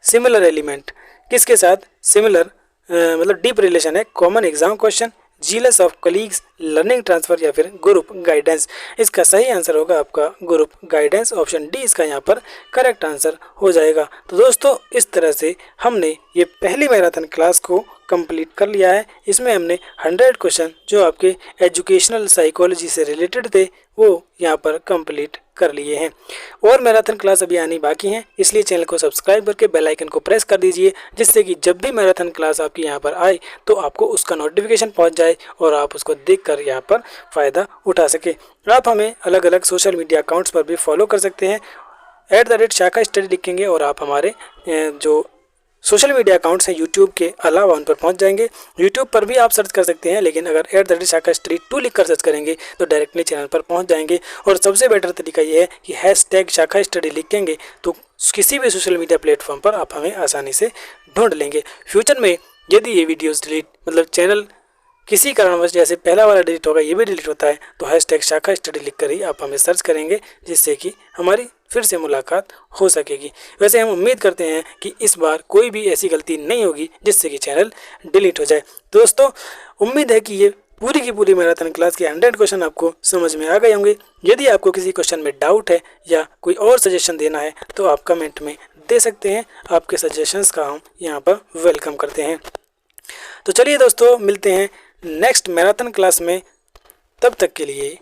Similar element किसके साथ सिमिलर मतलब डीप रिलेशन है? Common exam question, jealous of colleagues, learning transfer या फिर ग्रुप गाइडेंस। इसका सही आंसर होगा आपका ग्रुप गाइडेंस। ऑप्शन डी इसका यहाँ पर करेक्ट आंसर हो जाएगा। तो दोस्तों इस तरह से हमने ये पहली मैराथन क्लास को कंप्लीट कर लिया है। इसमें हमने 100 क्वेश्चन जो आपके एजुकेशनल साइकोलॉजी से रिलेटेड थे वो यहाँ पर कंप्लीट कर लिए हैं। और मैराथन क्लास अभी आनी बाकी हैं, इसलिए चैनल को सब्सक्राइब करके बेल आइकन को प्रेस कर दीजिए, जिससे कि जब भी मैराथन क्लास आपकी यहाँ पर आए तो आपको उसका नोटिफिकेशन पहुँच जाए और आप उसको देखकर यहाँ पर फ़ायदा उठा सके। आप हमें अलग अलग सोशल मीडिया अकाउंट्स पर भी फॉलो कर सकते हैं, @शाखा स्टडी लिखेंगे और आप हमारे जो सोशल मीडिया अकाउंट्स हैं यूट्यूब के अलावा उन पर पहुंच जाएंगे। यूट्यूब पर भी आप सर्च कर सकते हैं, लेकिन अगर @शाखा स्टडी 2 लिख कर सर्च करेंगे तो डायरेक्टली चैनल पर पहुंच जाएंगे। और सबसे बेटर तरीका ये है कि #शाखा स्टडी लिखेंगे तो किसी भी सोशल मीडिया प्लेटफॉर्म पर आप हमें आसानी से ढूंढ लेंगे। फ्यूचर में यदि ये वीडियोज़ डिलीट मतलब चैनल किसी कारणवश जैसे पहला वाला डिलीट होगा ये भी डिलीट होता है तो #शाखा स्टडी लिख कर ही आप हमें सर्च करेंगे, जिससे कि हमारी फिर से मुलाकात हो सकेगी। वैसे हम उम्मीद करते हैं कि इस बार कोई भी ऐसी गलती नहीं होगी जिससे कि चैनल डिलीट हो जाए। दोस्तों उम्मीद है कि ये पूरी की पूरी मैराथन क्लास के 100 क्वेश्चन आपको समझ में आ गए होंगे। यदि आपको किसी क्वेश्चन में डाउट है या कोई और सजेशन देना है तो आप कमेंट में दे सकते हैं। आपके सजेशंस का हम यहाँ पर वेलकम करते हैं। तो चलिए दोस्तों मिलते हैं नेक्स्ट मैराथन क्लास में, तब तक के लिए